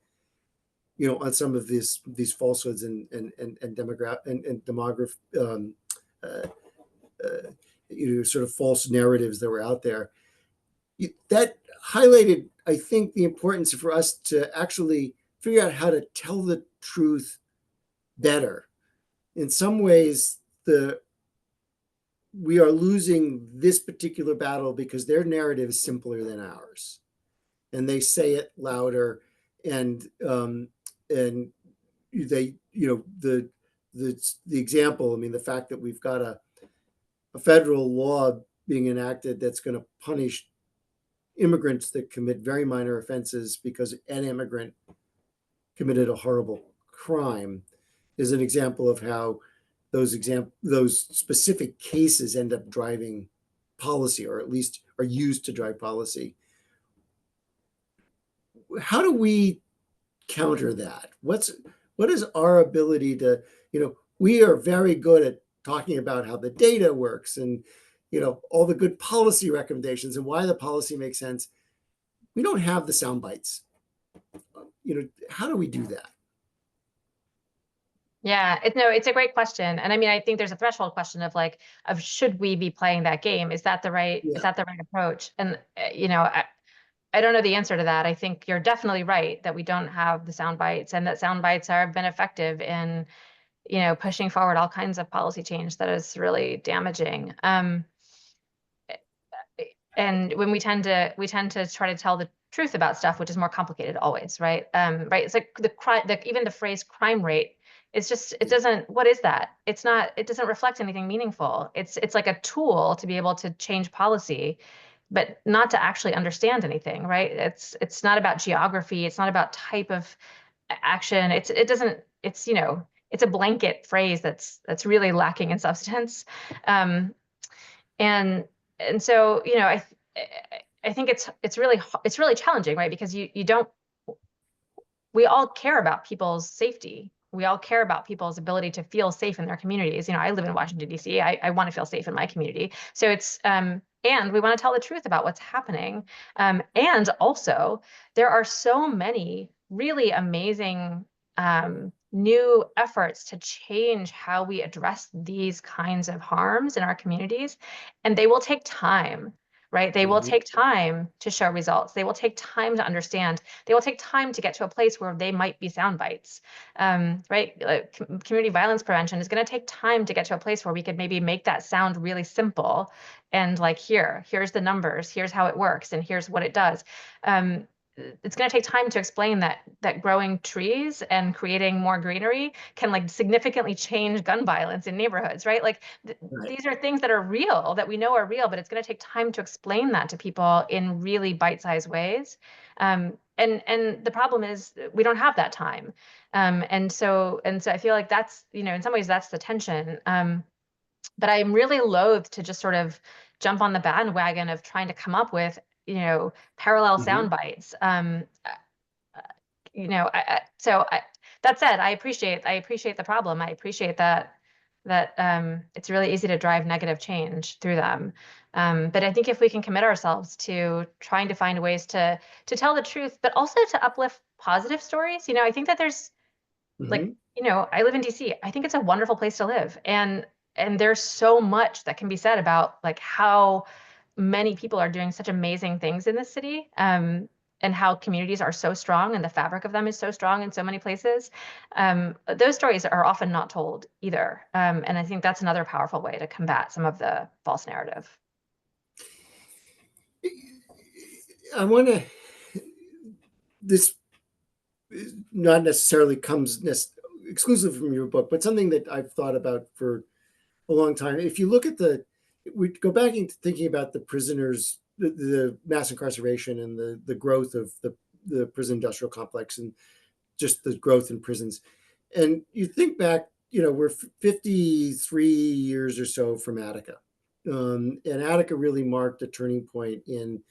on some of these falsehoods and sort of false narratives that were out there. That highlighted, I think, the importance for us to actually figure out how to tell the truth better. In some ways, we are losing this particular battle because their narrative is simpler than ours, and they say it louder, and they, the example. I mean, the fact that we've got a federal law being enacted that's going to punish immigrants that commit very minor offenses because an immigrant committed a horrible crime is an example of how those specific cases end up driving policy, or at least are used to drive policy. How do we counter that? What is our ability to, we are very good at talking about how the data works and, all the good policy recommendations and why the policy makes sense. We don't have the sound bites. How do we do that? Yeah, it's a great question. And I mean, I think there's a threshold question of like, of should we be playing that game? Is Yeah. that the right approach? And I don't know the answer to that. I think you're definitely right that we don't have the sound bites, and that sound bites have been effective in, pushing forward all kinds of policy change that is really damaging. And when we tend to try to tell the truth about stuff, which is more complicated always, right? Right. It's like even the phrase crime rate, it's just, it doesn't, what is that? It's not, it doesn't reflect anything meaningful. It's like a tool to be able to change policy, but not to actually understand anything, right? It's not about geography. It's not about type of action. It doesn't, it's a blanket phrase that's really lacking in substance. Um, and and so I think it's really challenging, right? Because you don't we all care about people's safety. We all care about people's ability to feel safe in their communities. I live in Washington, D.C. I want to feel safe in my community. So and we want to tell the truth about what's happening. And also, there are so many really amazing new efforts to change how we address these kinds of harms in our communities. And they will take time, right? They will Mhm. take time to show results. They will take time to understand. They will take time to get to a place where they might be sound bites, right? Like, community violence prevention is going to take time to get to a place where we could maybe make that sound really simple, and like, here's the numbers, here's how it works, and here's what it does. Um, it's going to take time to explain that growing trees and creating more greenery can like significantly change gun violence in neighborhoods, right? Like Right. these are things that are real, that we know are real, but it's going to take time to explain that to people in really bite-sized ways. And the problem is we don't have that time. And so I feel like that's, in some ways that's the tension. But I'm really loath to just sort of jump on the bandwagon of trying to come up with, parallel sound Mhm. bites. So that said, I appreciate the problem. I appreciate that it's really easy to drive negative change through them. But I think if we can commit ourselves to trying to find ways to tell the truth, but also to uplift positive stories, I think that there's like, Mhm. I live in DC. I think it's a wonderful place to live. And there's so much that can be said about like how many people are doing such amazing things in this city. And how communities are so strong and the fabric of them is so strong in so many places. Those stories are often not told either. And I think that's another powerful way to combat some of the false narrative. I want to. This not necessarily comes exclusively from your book, but something that I've thought about for a long time. If you look at we go back into thinking about the prisoners, the mass incarceration, and the growth of the prison industrial complex, and just the growth in prisons. And you think back, we're 53 years or so from Attica. And Attica really marked a turning point in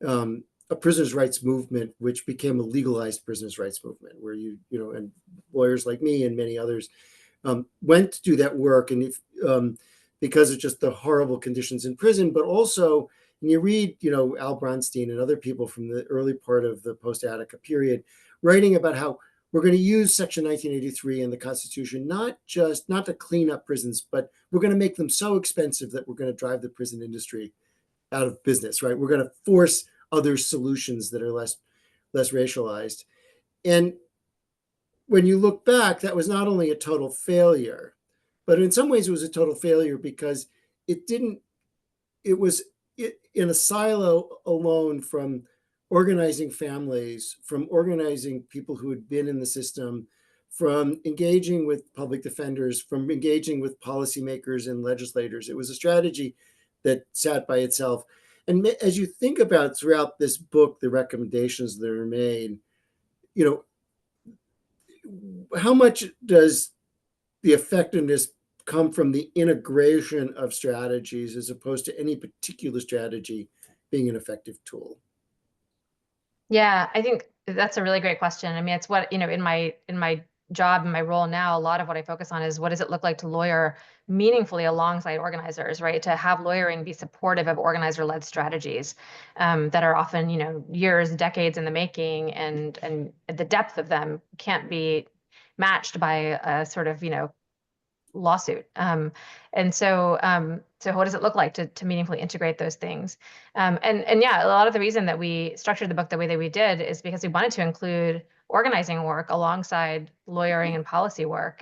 um, a prisoners' rights movement, which became a legalized prisoners' rights movement, where and lawyers like me and many others went to do that work. And because of just the horrible conditions in prison, but also, and you read, Al Bronstein and other people from the early part of the post-Attica period, writing about how we're going to use Section 1983 in the Constitution, not to clean up prisons, but we're going to make them so expensive that we're going to drive the prison industry out of business, right? We're going to force other solutions that are less racialized. And when you look back, that was not only a total failure, but in some ways it was a total failure because it didn't, it was in a silo alone from organizing families, from organizing people who had been in the system, from engaging with public defenders, from engaging with policymakers and legislators. It was a strategy that sat by itself. And as you think about throughout this book, the recommendations that are made, you know, how much does the effectiveness come from the integration of strategies as opposed to any particular strategy being an effective tool? Yeah, I think that's a really great question. I mean, it's what, in my job and my role now, a lot of what I focus on is what does it look like to lawyer meaningfully alongside organizers, right? To have lawyering be supportive of organizer-led strategies that are often, years, decades in the making, and the depth of them can't be matched by a sort of, lawsuit. So what does it look like to meaningfully integrate those things? And yeah, a lot of the reason that we structured the book the way that we did is because we wanted to include organizing work alongside lawyering and policy work.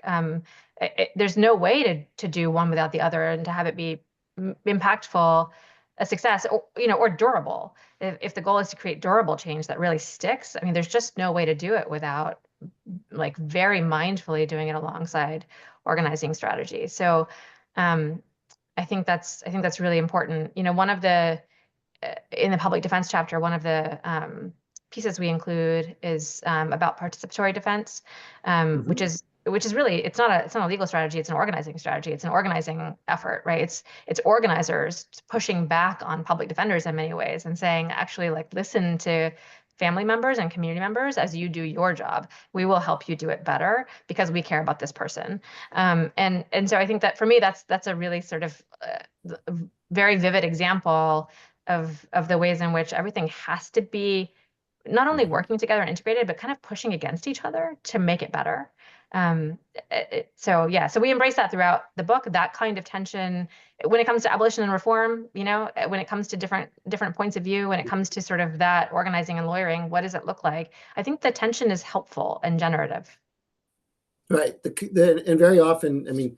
There's no way to do one without the other and to have it be impactful, a success, or durable. If the goal is to create durable change that really sticks, I mean, there's just no way to do it without like very mindfully doing it alongside organizing strategy. So I think that's really important. One of the in the public defense chapter, one of the pieces we include is about participatory defense, which is really it's not a legal strategy, it's an organizing strategy, it's an organizing effort, right? It's organizers pushing back on public defenders in many ways and saying, actually, like, listen to family members and community members as you do your job. We will help you do it better because we care about this person. And so I think that for me, that's a really sort of very vivid example of the ways in which everything has to be not only working together and integrated, but kind of pushing against each other to make it better. So we embrace that throughout the book, that kind of tension when it comes to abolition and reform, when it comes to different points of view, when it comes to sort of that organizing and lawyering, what does it look like? I think the tension is helpful and generative. Right. And very often, I mean,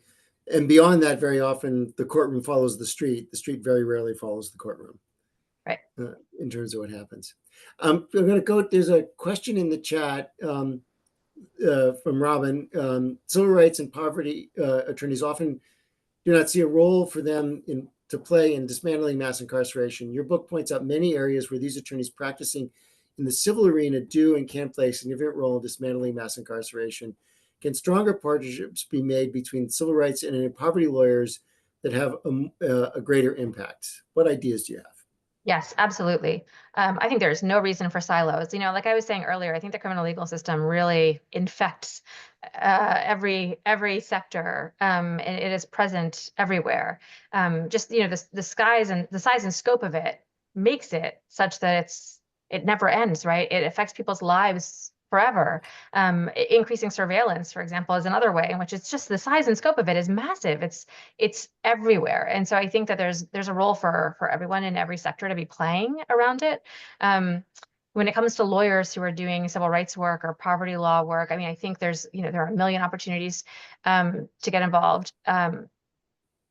and beyond that, very often the courtroom follows the street. The street very rarely follows the courtroom. Right. In terms of what happens. I'm going to go, there's a question in the chat from Robin. Civil rights and poverty attorneys often do not see a role for them to play in dismantling mass incarceration. Your book points out many areas where these attorneys practicing in the civil arena do and can play a significant role in dismantling mass incarceration. Can stronger partnerships be made between civil rights and poverty lawyers that have a greater impact? What ideas do you have? Yes, absolutely. I think there's no reason for silos. Like I was saying earlier, I think the criminal legal system really infects every sector, and it is present everywhere. Just the size and scope of it makes it such that it never ends, right? It affects people's lives forever. Increasing surveillance, for example, is another way in which it's just the size and scope of it is massive. It's everywhere. And so I think that there's a role for everyone in every sector to be playing around it. When it comes to lawyers who are doing civil rights work or poverty law work, I mean, I think there are a million opportunities to get involved.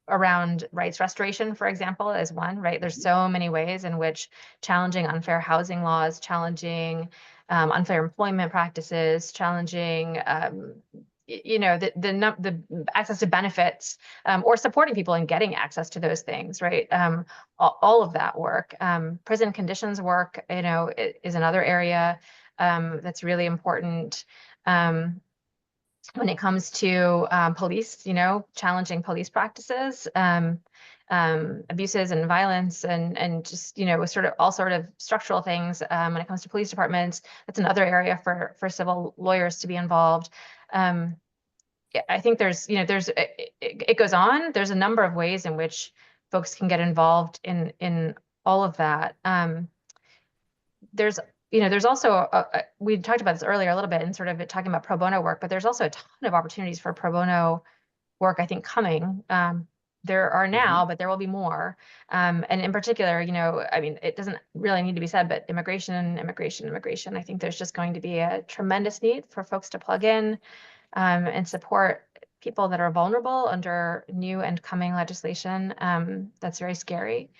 Around rights restoration, for example, is one, right? There's so many ways in which challenging unfair housing laws, challenging unfair employment practices, challenging the access to benefits, or supporting people in getting access to those things, right? All of that work. Prison conditions work, is another area that's really important. When it comes to police, challenging police practices, abuses and violence, and just sort of all sort of structural things. When it comes to police departments, that's another area for civil lawyers to be involved. I think it goes on. There's a number of ways in which folks can get involved in all of that. There's also, we talked about this earlier a little bit in sort of talking about pro bono work, but there's also a ton of opportunities for pro bono work, I think, coming. There are now, but there will be more. And in particular, I mean, it doesn't really need to be said, but immigration. I think there's just going to be a tremendous need for folks to plug in and support people that are vulnerable under new and coming legislation. That's very scary.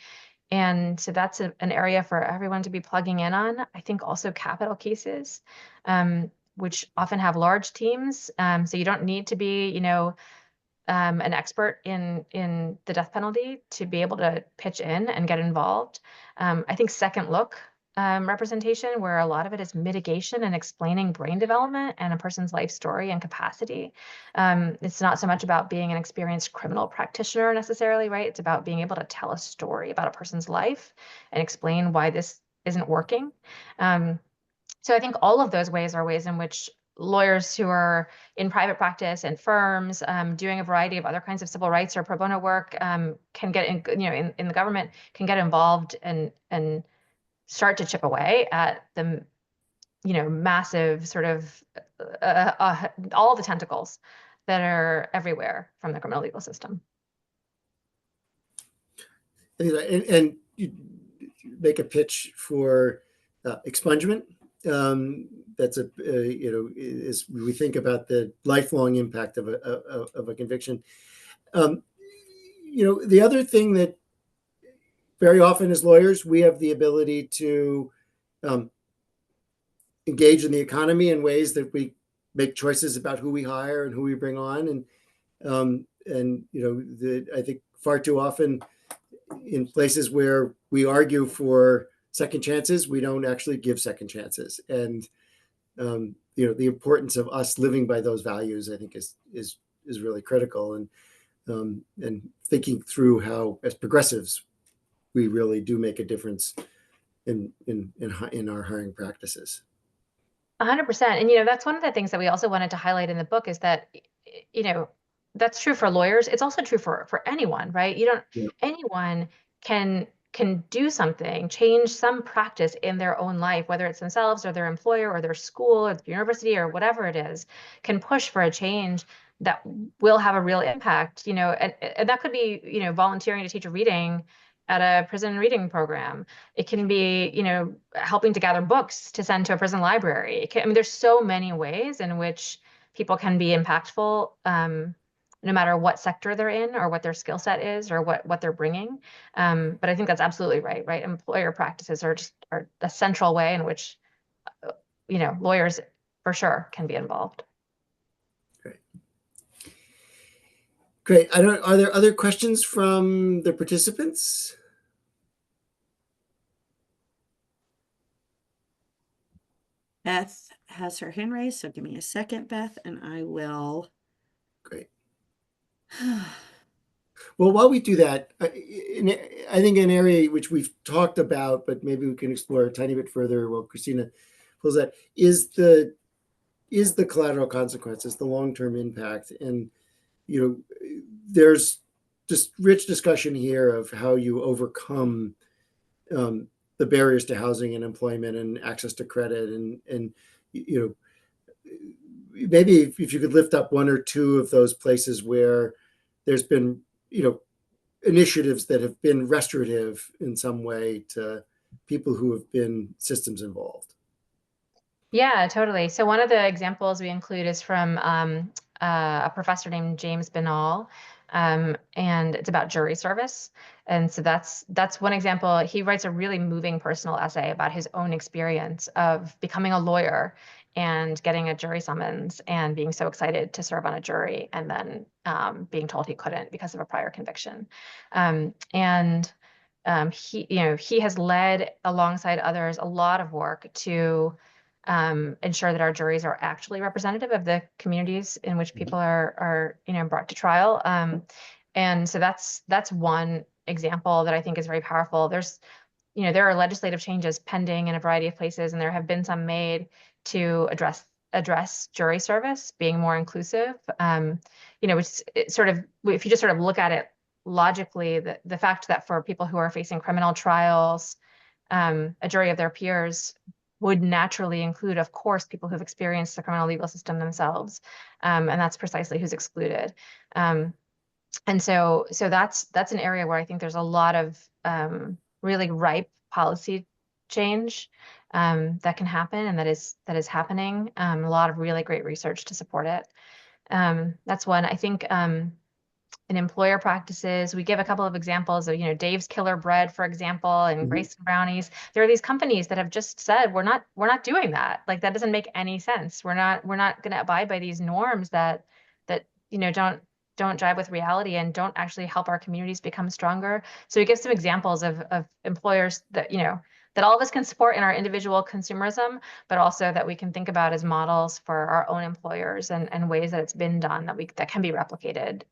And so that's an area for everyone to be plugging in on. I think also capital cases, which often have large teams. So you don't need to be, an expert in the death penalty to be able to pitch in and get involved. I think second look representation, where a lot of it is mitigation and explaining brain development and a person's life story and capacity. It's not so much about being an experienced criminal practitioner necessarily, right? It's about being able to tell a story about a person's life and explain why this isn't working. So I think all of those ways are ways in which lawyers who are in private practice and firms doing a variety of other kinds of civil rights or pro bono work can get in the government, can get involved and start to chip away at the massive sort of all the tentacles that are everywhere from the criminal legal system. And you make a pitch for expungement. That's as we think about the lifelong impact of a conviction. The other thing that very often as lawyers, we have the ability to engage in the economy in ways that we make choices about who we hire and who we bring on. I think far too often in places where we argue for second chances, we don't actually give second chances. And the importance of us living by those values, I think, is really critical. And thinking through how, as progressives, we really do make a difference in our hiring practices. 100%. And, that's one of the things that we also wanted to highlight in the book is that, that's true for lawyers. It's also true for anyone, right? Yeah. Anyone can do something, change some practice in their own life, whether it's themselves or their employer or their school or the university or whatever it is, can push for a change that will have a real impact, and that could be, volunteering to teach a reading at a prison reading program. It can be, helping to gather books to send to a prison library. There's so many ways in which people can be impactful, no matter what sector they're in or what their skill set is or what they're bringing. But I think that's absolutely right? Employer practices are a central way in which, lawyers for sure can be involved. Great. Are there other questions from the participants? Beth has her hand raised, so give me a second, Beth, and I will. Great. Well, while we do that, I think an area which we've talked about, but maybe we can explore a tiny bit further while Christina pulls that, is the collateral consequences, the long-term impact. And, there's just rich discussion here of how you overcome the barriers to housing and employment and access to credit. And maybe if you could lift up one or two of those places where there's been, initiatives that have been restorative in some way to people who have been systems involved. Yeah, totally. So one of the examples we include is from a professor named James Binal, and it's about jury service. And so that's one example. He writes a really moving personal essay about his own experience of becoming a lawyer and getting a jury summons and being so excited to serve on a jury and then being told he couldn't because of a prior conviction. He has led alongside others a lot of work to ensure that our juries are actually representative of the communities in which people are brought to trial. And so that's one example that I think is very powerful. There are legislative changes pending in a variety of places, and there have been some made to address jury service being more inclusive. Which if you just sort of look at it logically, the fact that for people who are facing criminal trials, a jury of their peers would naturally include, of course, people who've experienced the criminal legal system themselves. And that's precisely who's excluded. And so that's an area where I think there's a lot of really ripe policy change that can happen and that is happening. A lot of really great research to support it. That's one. I think in employer practices, we give a couple of examples of, Dave's Killer Bread, for example, and Grace and Brownies. There are these companies that have just said, we're not doing that. Like, that doesn't make any sense. We're not going to abide by these norms that don't jive with reality and don't actually help our communities become stronger. So we give some examples of employers that, that all of us can support in our individual consumerism, but also that we can think about as models for our own employers and ways that it's been done that can be replicated,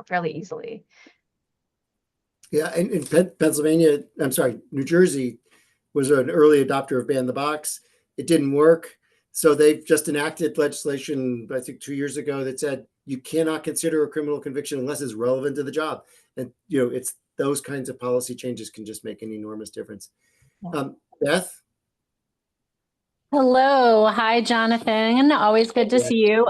fairly easily. Yeah, and in Pennsylvania, New Jersey was an early adopter of ban the box. It didn't work. So they've just enacted legislation, I think 2 years ago, that said you cannot consider a criminal conviction unless it's relevant to the job. And, it's those kinds of policy changes can just make an enormous difference. Yeah. Beth? Hello. Hi, Jonathan. Always good to Yeah. see you.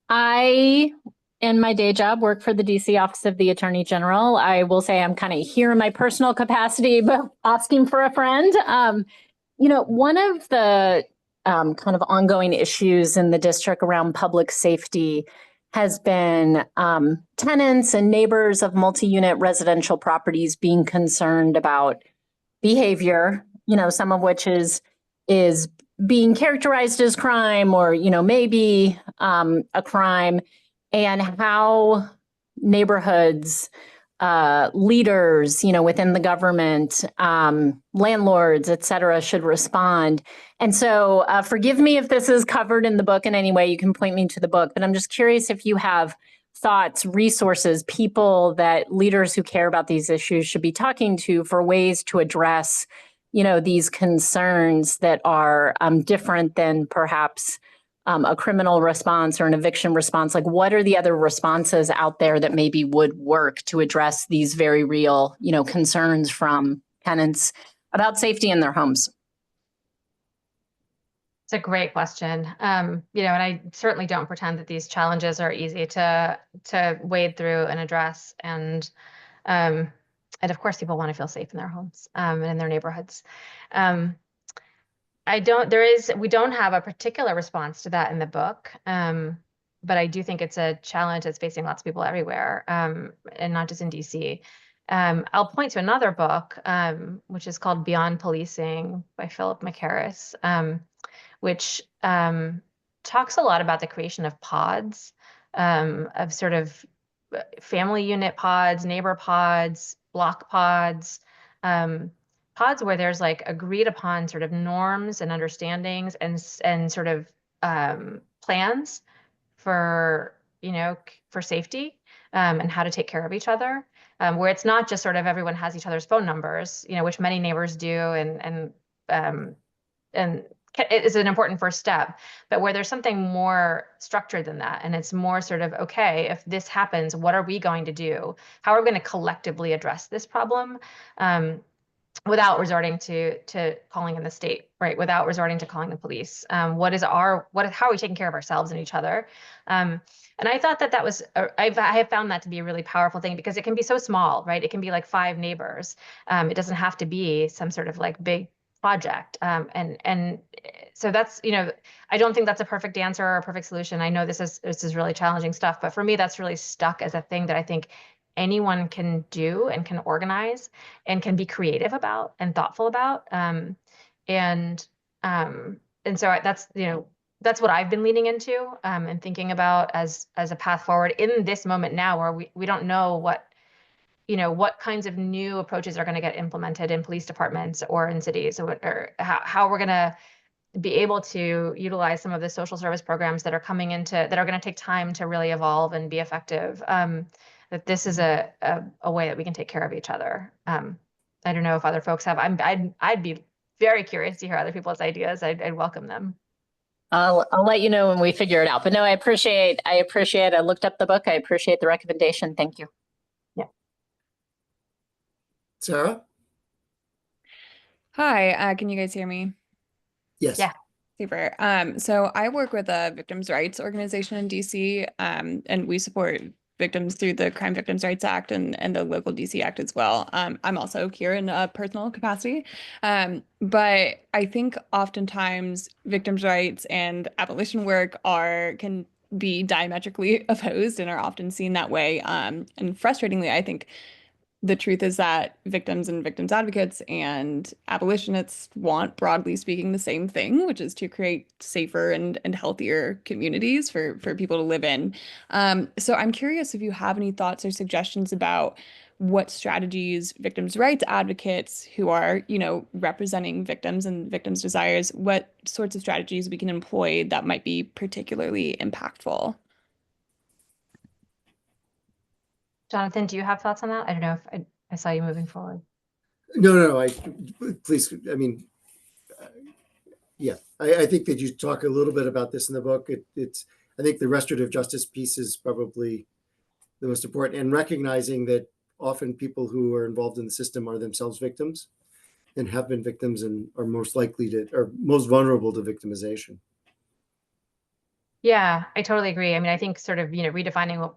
I, in my day job, work for the DC Office of the Attorney General. I will say I'm kind of here in my personal capacity, but asking for a friend. One of the kind of ongoing issues in the district around public safety has been tenants and neighbors of multi-unit residential properties being concerned about behavior, some of which is being characterized as crime or, maybe a crime, and how neighborhoods, leaders, within the government, landlords, et cetera, should respond. And so forgive me if this is covered in the book in any way. You can point me to the book, but I'm just curious if you have thoughts, resources, people that leaders who care about these issues should be talking to for ways to address, these concerns that are different than perhaps a criminal response or an eviction response. Like, what are the other responses out there that maybe would work to address these very real, concerns from tenants about safety in their homes? It's a great question. And I certainly don't pretend that these challenges are easy to wade through and address. And of course, people want to feel safe in their homes and in their neighborhoods. Um, we don't have a particular response to that in the book. But I do think it's a challenge that's facing lots of people everywhere, and not just in DC. I'll point to another book, which is called Beyond Policing by Philip McCarris, which talks a lot about the creation of pods, of sort of family unit pods, neighbor pods, block pods, pods where there's like agreed upon sort of norms and understandings and sort of plans for for safety, and how to take care of each other, where it's not just sort of everyone has each other's phone numbers, which many neighbors do, um, and it is an important first step, but where there's something more structured than that. And it's more sort of, okay, if this happens, what are we going to do? How are we going to collectively address this problem? Without resorting to calling in the state, right? Without resorting to calling the police. How are we taking care of ourselves and each other? And I thought that was, I have found that to be a really powerful thing, because it can be so small, right? It can be like 5 neighbors. It doesn't have to be some sort of like big project. And so that's, I don't think that's a perfect answer or a perfect solution. I know this is really challenging stuff, but for me, that's really stuck as a thing that I think anyone can do and can organize and can be creative about and thoughtful about. And so that's what I've been leaning into, and thinking about as a path forward in this moment now, where we don't know what kinds of new approaches are going to get implemented in police departments or in cities, or how we're going to be able to utilize some of the social service programs that are going to take time to really evolve and be effective. That this is a way that we can take care of each other. I don't know if other folks have. I'd be very curious to hear other people's ideas. I'd welcome them. I'll let you know when we figure it out. But no, I appreciate. I looked up the book. I appreciate the recommendation. Thank you. Yeah. Sarah? Hi, can you guys hear me? Yes. Yeah. Super. So I work with a victims' rights organization in DC, and we support victims through the Crime Victims' Rights Act and the local DC Act as well. I'm also here in a personal capacity. But I think oftentimes victims' rights and abolition work can be diametrically opposed and are often seen that way. And frustratingly, I think the truth is that victims and victims advocates and abolitionists want, broadly speaking, the same thing, which is to create safer and healthier communities for people to live in. So I'm curious if you have any thoughts or suggestions about what strategies victims' rights advocates who are, representing victims and victims' desires, what sorts of strategies we can employ that might be particularly impactful. Jonathan, do you have thoughts on that? I don't know if I saw you moving forward. No. Please. I mean, yeah, I think that you talk a little bit about this in the book. I think the restorative justice piece is probably the most important, and recognizing that often people who are involved in the system are themselves victims. and have been victims and are most likely to, or most vulnerable to victimization. Yeah, I totally agree. I mean, I think sort of, redefining what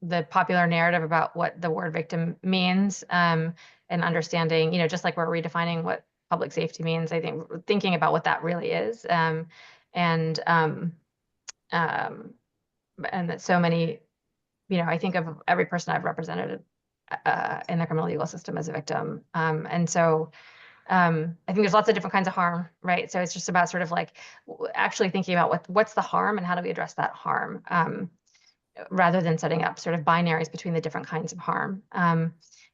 the popular narrative about what the word victim means, and understanding, just like we're redefining what public safety means, I think thinking about what that really is, and um, and that so many, I think of every person I've represented in the criminal legal system as a victim, and so I think there's lots of different kinds of harm, right? So it's just about sort of like actually thinking about what's the harm and how do we address that harm, rather than setting up sort of binaries between the different kinds of harm.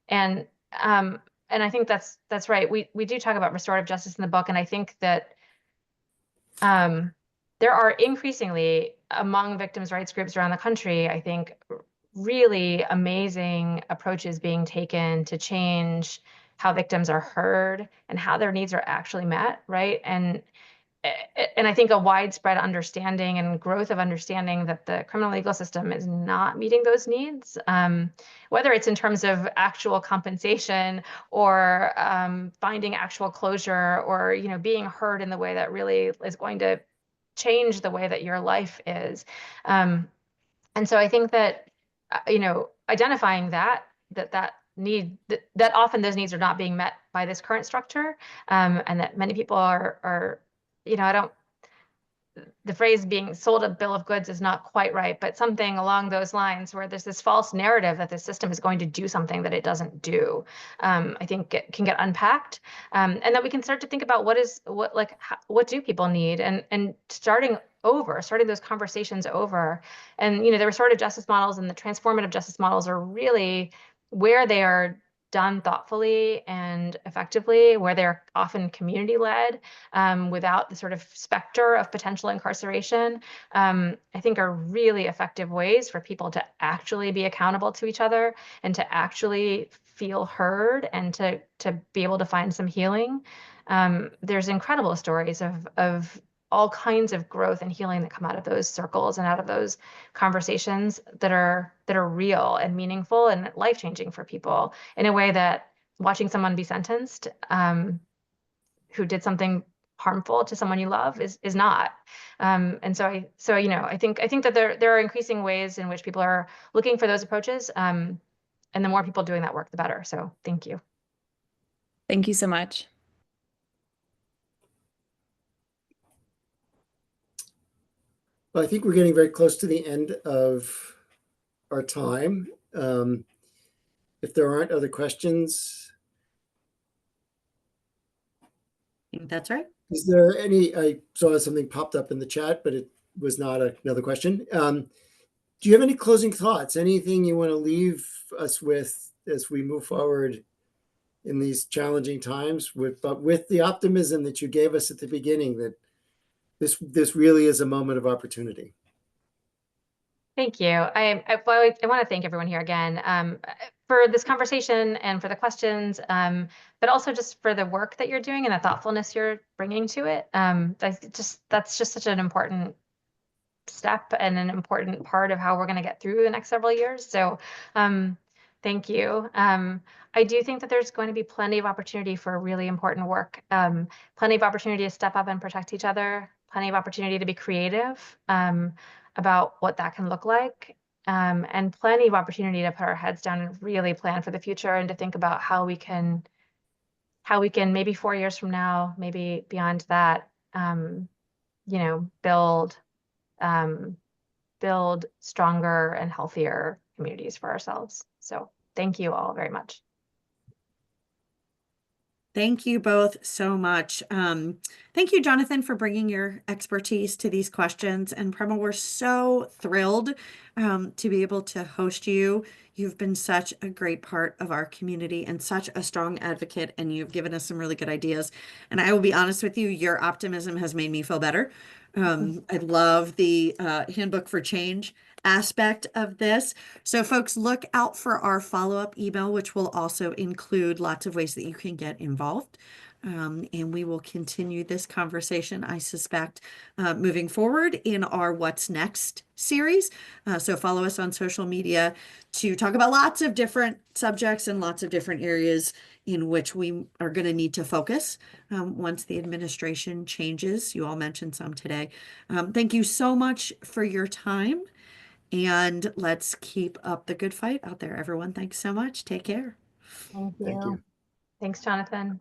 And um, and I think that's right. We do talk about restorative justice in the book, and I think that there are increasingly among victims' rights groups around the country, I think, really amazing approaches being taken to change how victims are heard and how their needs are actually met, right? And I think a widespread understanding and growth of understanding that the criminal legal system is not meeting those needs, whether it's in terms of actual compensation or finding actual closure, or being heard in the way that really is going to change the way that your life is. And so I think that identifying that need, that often those needs are not being met by this current structure, and that many people are I don't, the phrase being sold a bill of goods is not quite right, but something along those lines, where there's this false narrative that the system is going to do something that it doesn't do. I think it can get unpacked, and that we can start to think about what do people need, and starting those conversations over. And the restorative justice models and the transformative justice models are really where they are done thoughtfully and effectively, where they're often community led, without the sort of specter of potential incarceration, I think are really effective ways for people to actually be accountable to each other and to actually feel heard and to be able to find some healing. There's incredible stories of all kinds of growth and healing that come out of those circles and out of those conversations that are real and meaningful and life-changing for people, in a way that watching someone be sentenced, who did something harmful to someone you love, is not. And so I think that there are increasing ways in which people are looking for those approaches, and the more people doing that work, the better. So thank you. Thank you so much. Well, I think we're getting very close to the end of our time. If there aren't other questions, I think that's right. is there any? I saw something popped up in the chat, but it was not another question. Do you have any closing thoughts? Anything you want to leave us with as we move forward in these challenging times, but with the optimism that you gave us at the beginning, that this really is a moment of opportunity? Thank you. I want to thank everyone here again, for this conversation and for the questions, but also just for the work that you're doing and the thoughtfulness you're bringing to it. That's just such an important step and an important part of how we're going to get through the next several years. So thank you. I do think that there's going to be plenty of opportunity for really important work, plenty of opportunity to step up and protect each other, plenty of opportunity to be creative about what that can look like, and plenty of opportunity to put our heads down and really plan for the future, and to think about how we can maybe 4 years from now, maybe beyond that, build stronger and healthier communities for ourselves. So thank you all very much. Thank you both so much. Thank you, Jonathan, for bringing your expertise to these questions. And Prema, we're so thrilled to be able to host you. You've been such a great part of our community and such a strong advocate, and you've given us some really good ideas. And I will be honest with you, your optimism has made me feel better. I love the Handbook for Change aspect of this. So folks, look out for our follow-up email, which will also include lots of ways that you can get involved. And we will continue this conversation, I suspect, moving forward in our What's Next series. So follow us on social media to talk about lots of different subjects and lots of different areas in which we are going to need to focus once the administration changes. You all mentioned some today. Thank you so much for your time. And let's keep up the good fight out there, everyone. Thanks so much. Take care. Thank Thank you. you. Thanks, Jonathan.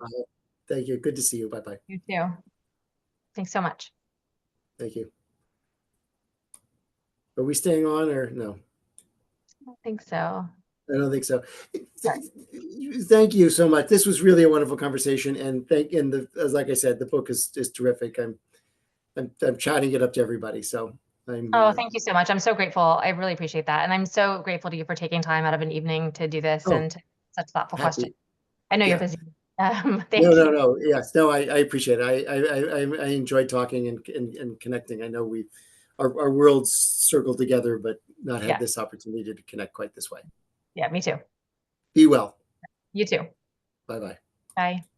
Thank you. Good to see you. Bye-bye. You too. Thanks so much. Thank you. Are we staying on or no? I don't think so. I don't think so. Right. Thank you so much. This was really a wonderful conversation, and as like I said, the book is terrific. I'm chatting it up to everybody. So I'm Oh, thank you so much. I'm so grateful. I really appreciate that. And I'm so grateful to you for taking time out of an evening to do this and to such thoughtful questions. happy. I know you're Yeah. busy. Thank No, you. no. Yes, no. I appreciate it. I enjoyed talking and connecting. I know our worlds circle together, but not had Yeah. this opportunity to connect quite this way. Yeah, me too. Be well. You too. Bye bye. Bye.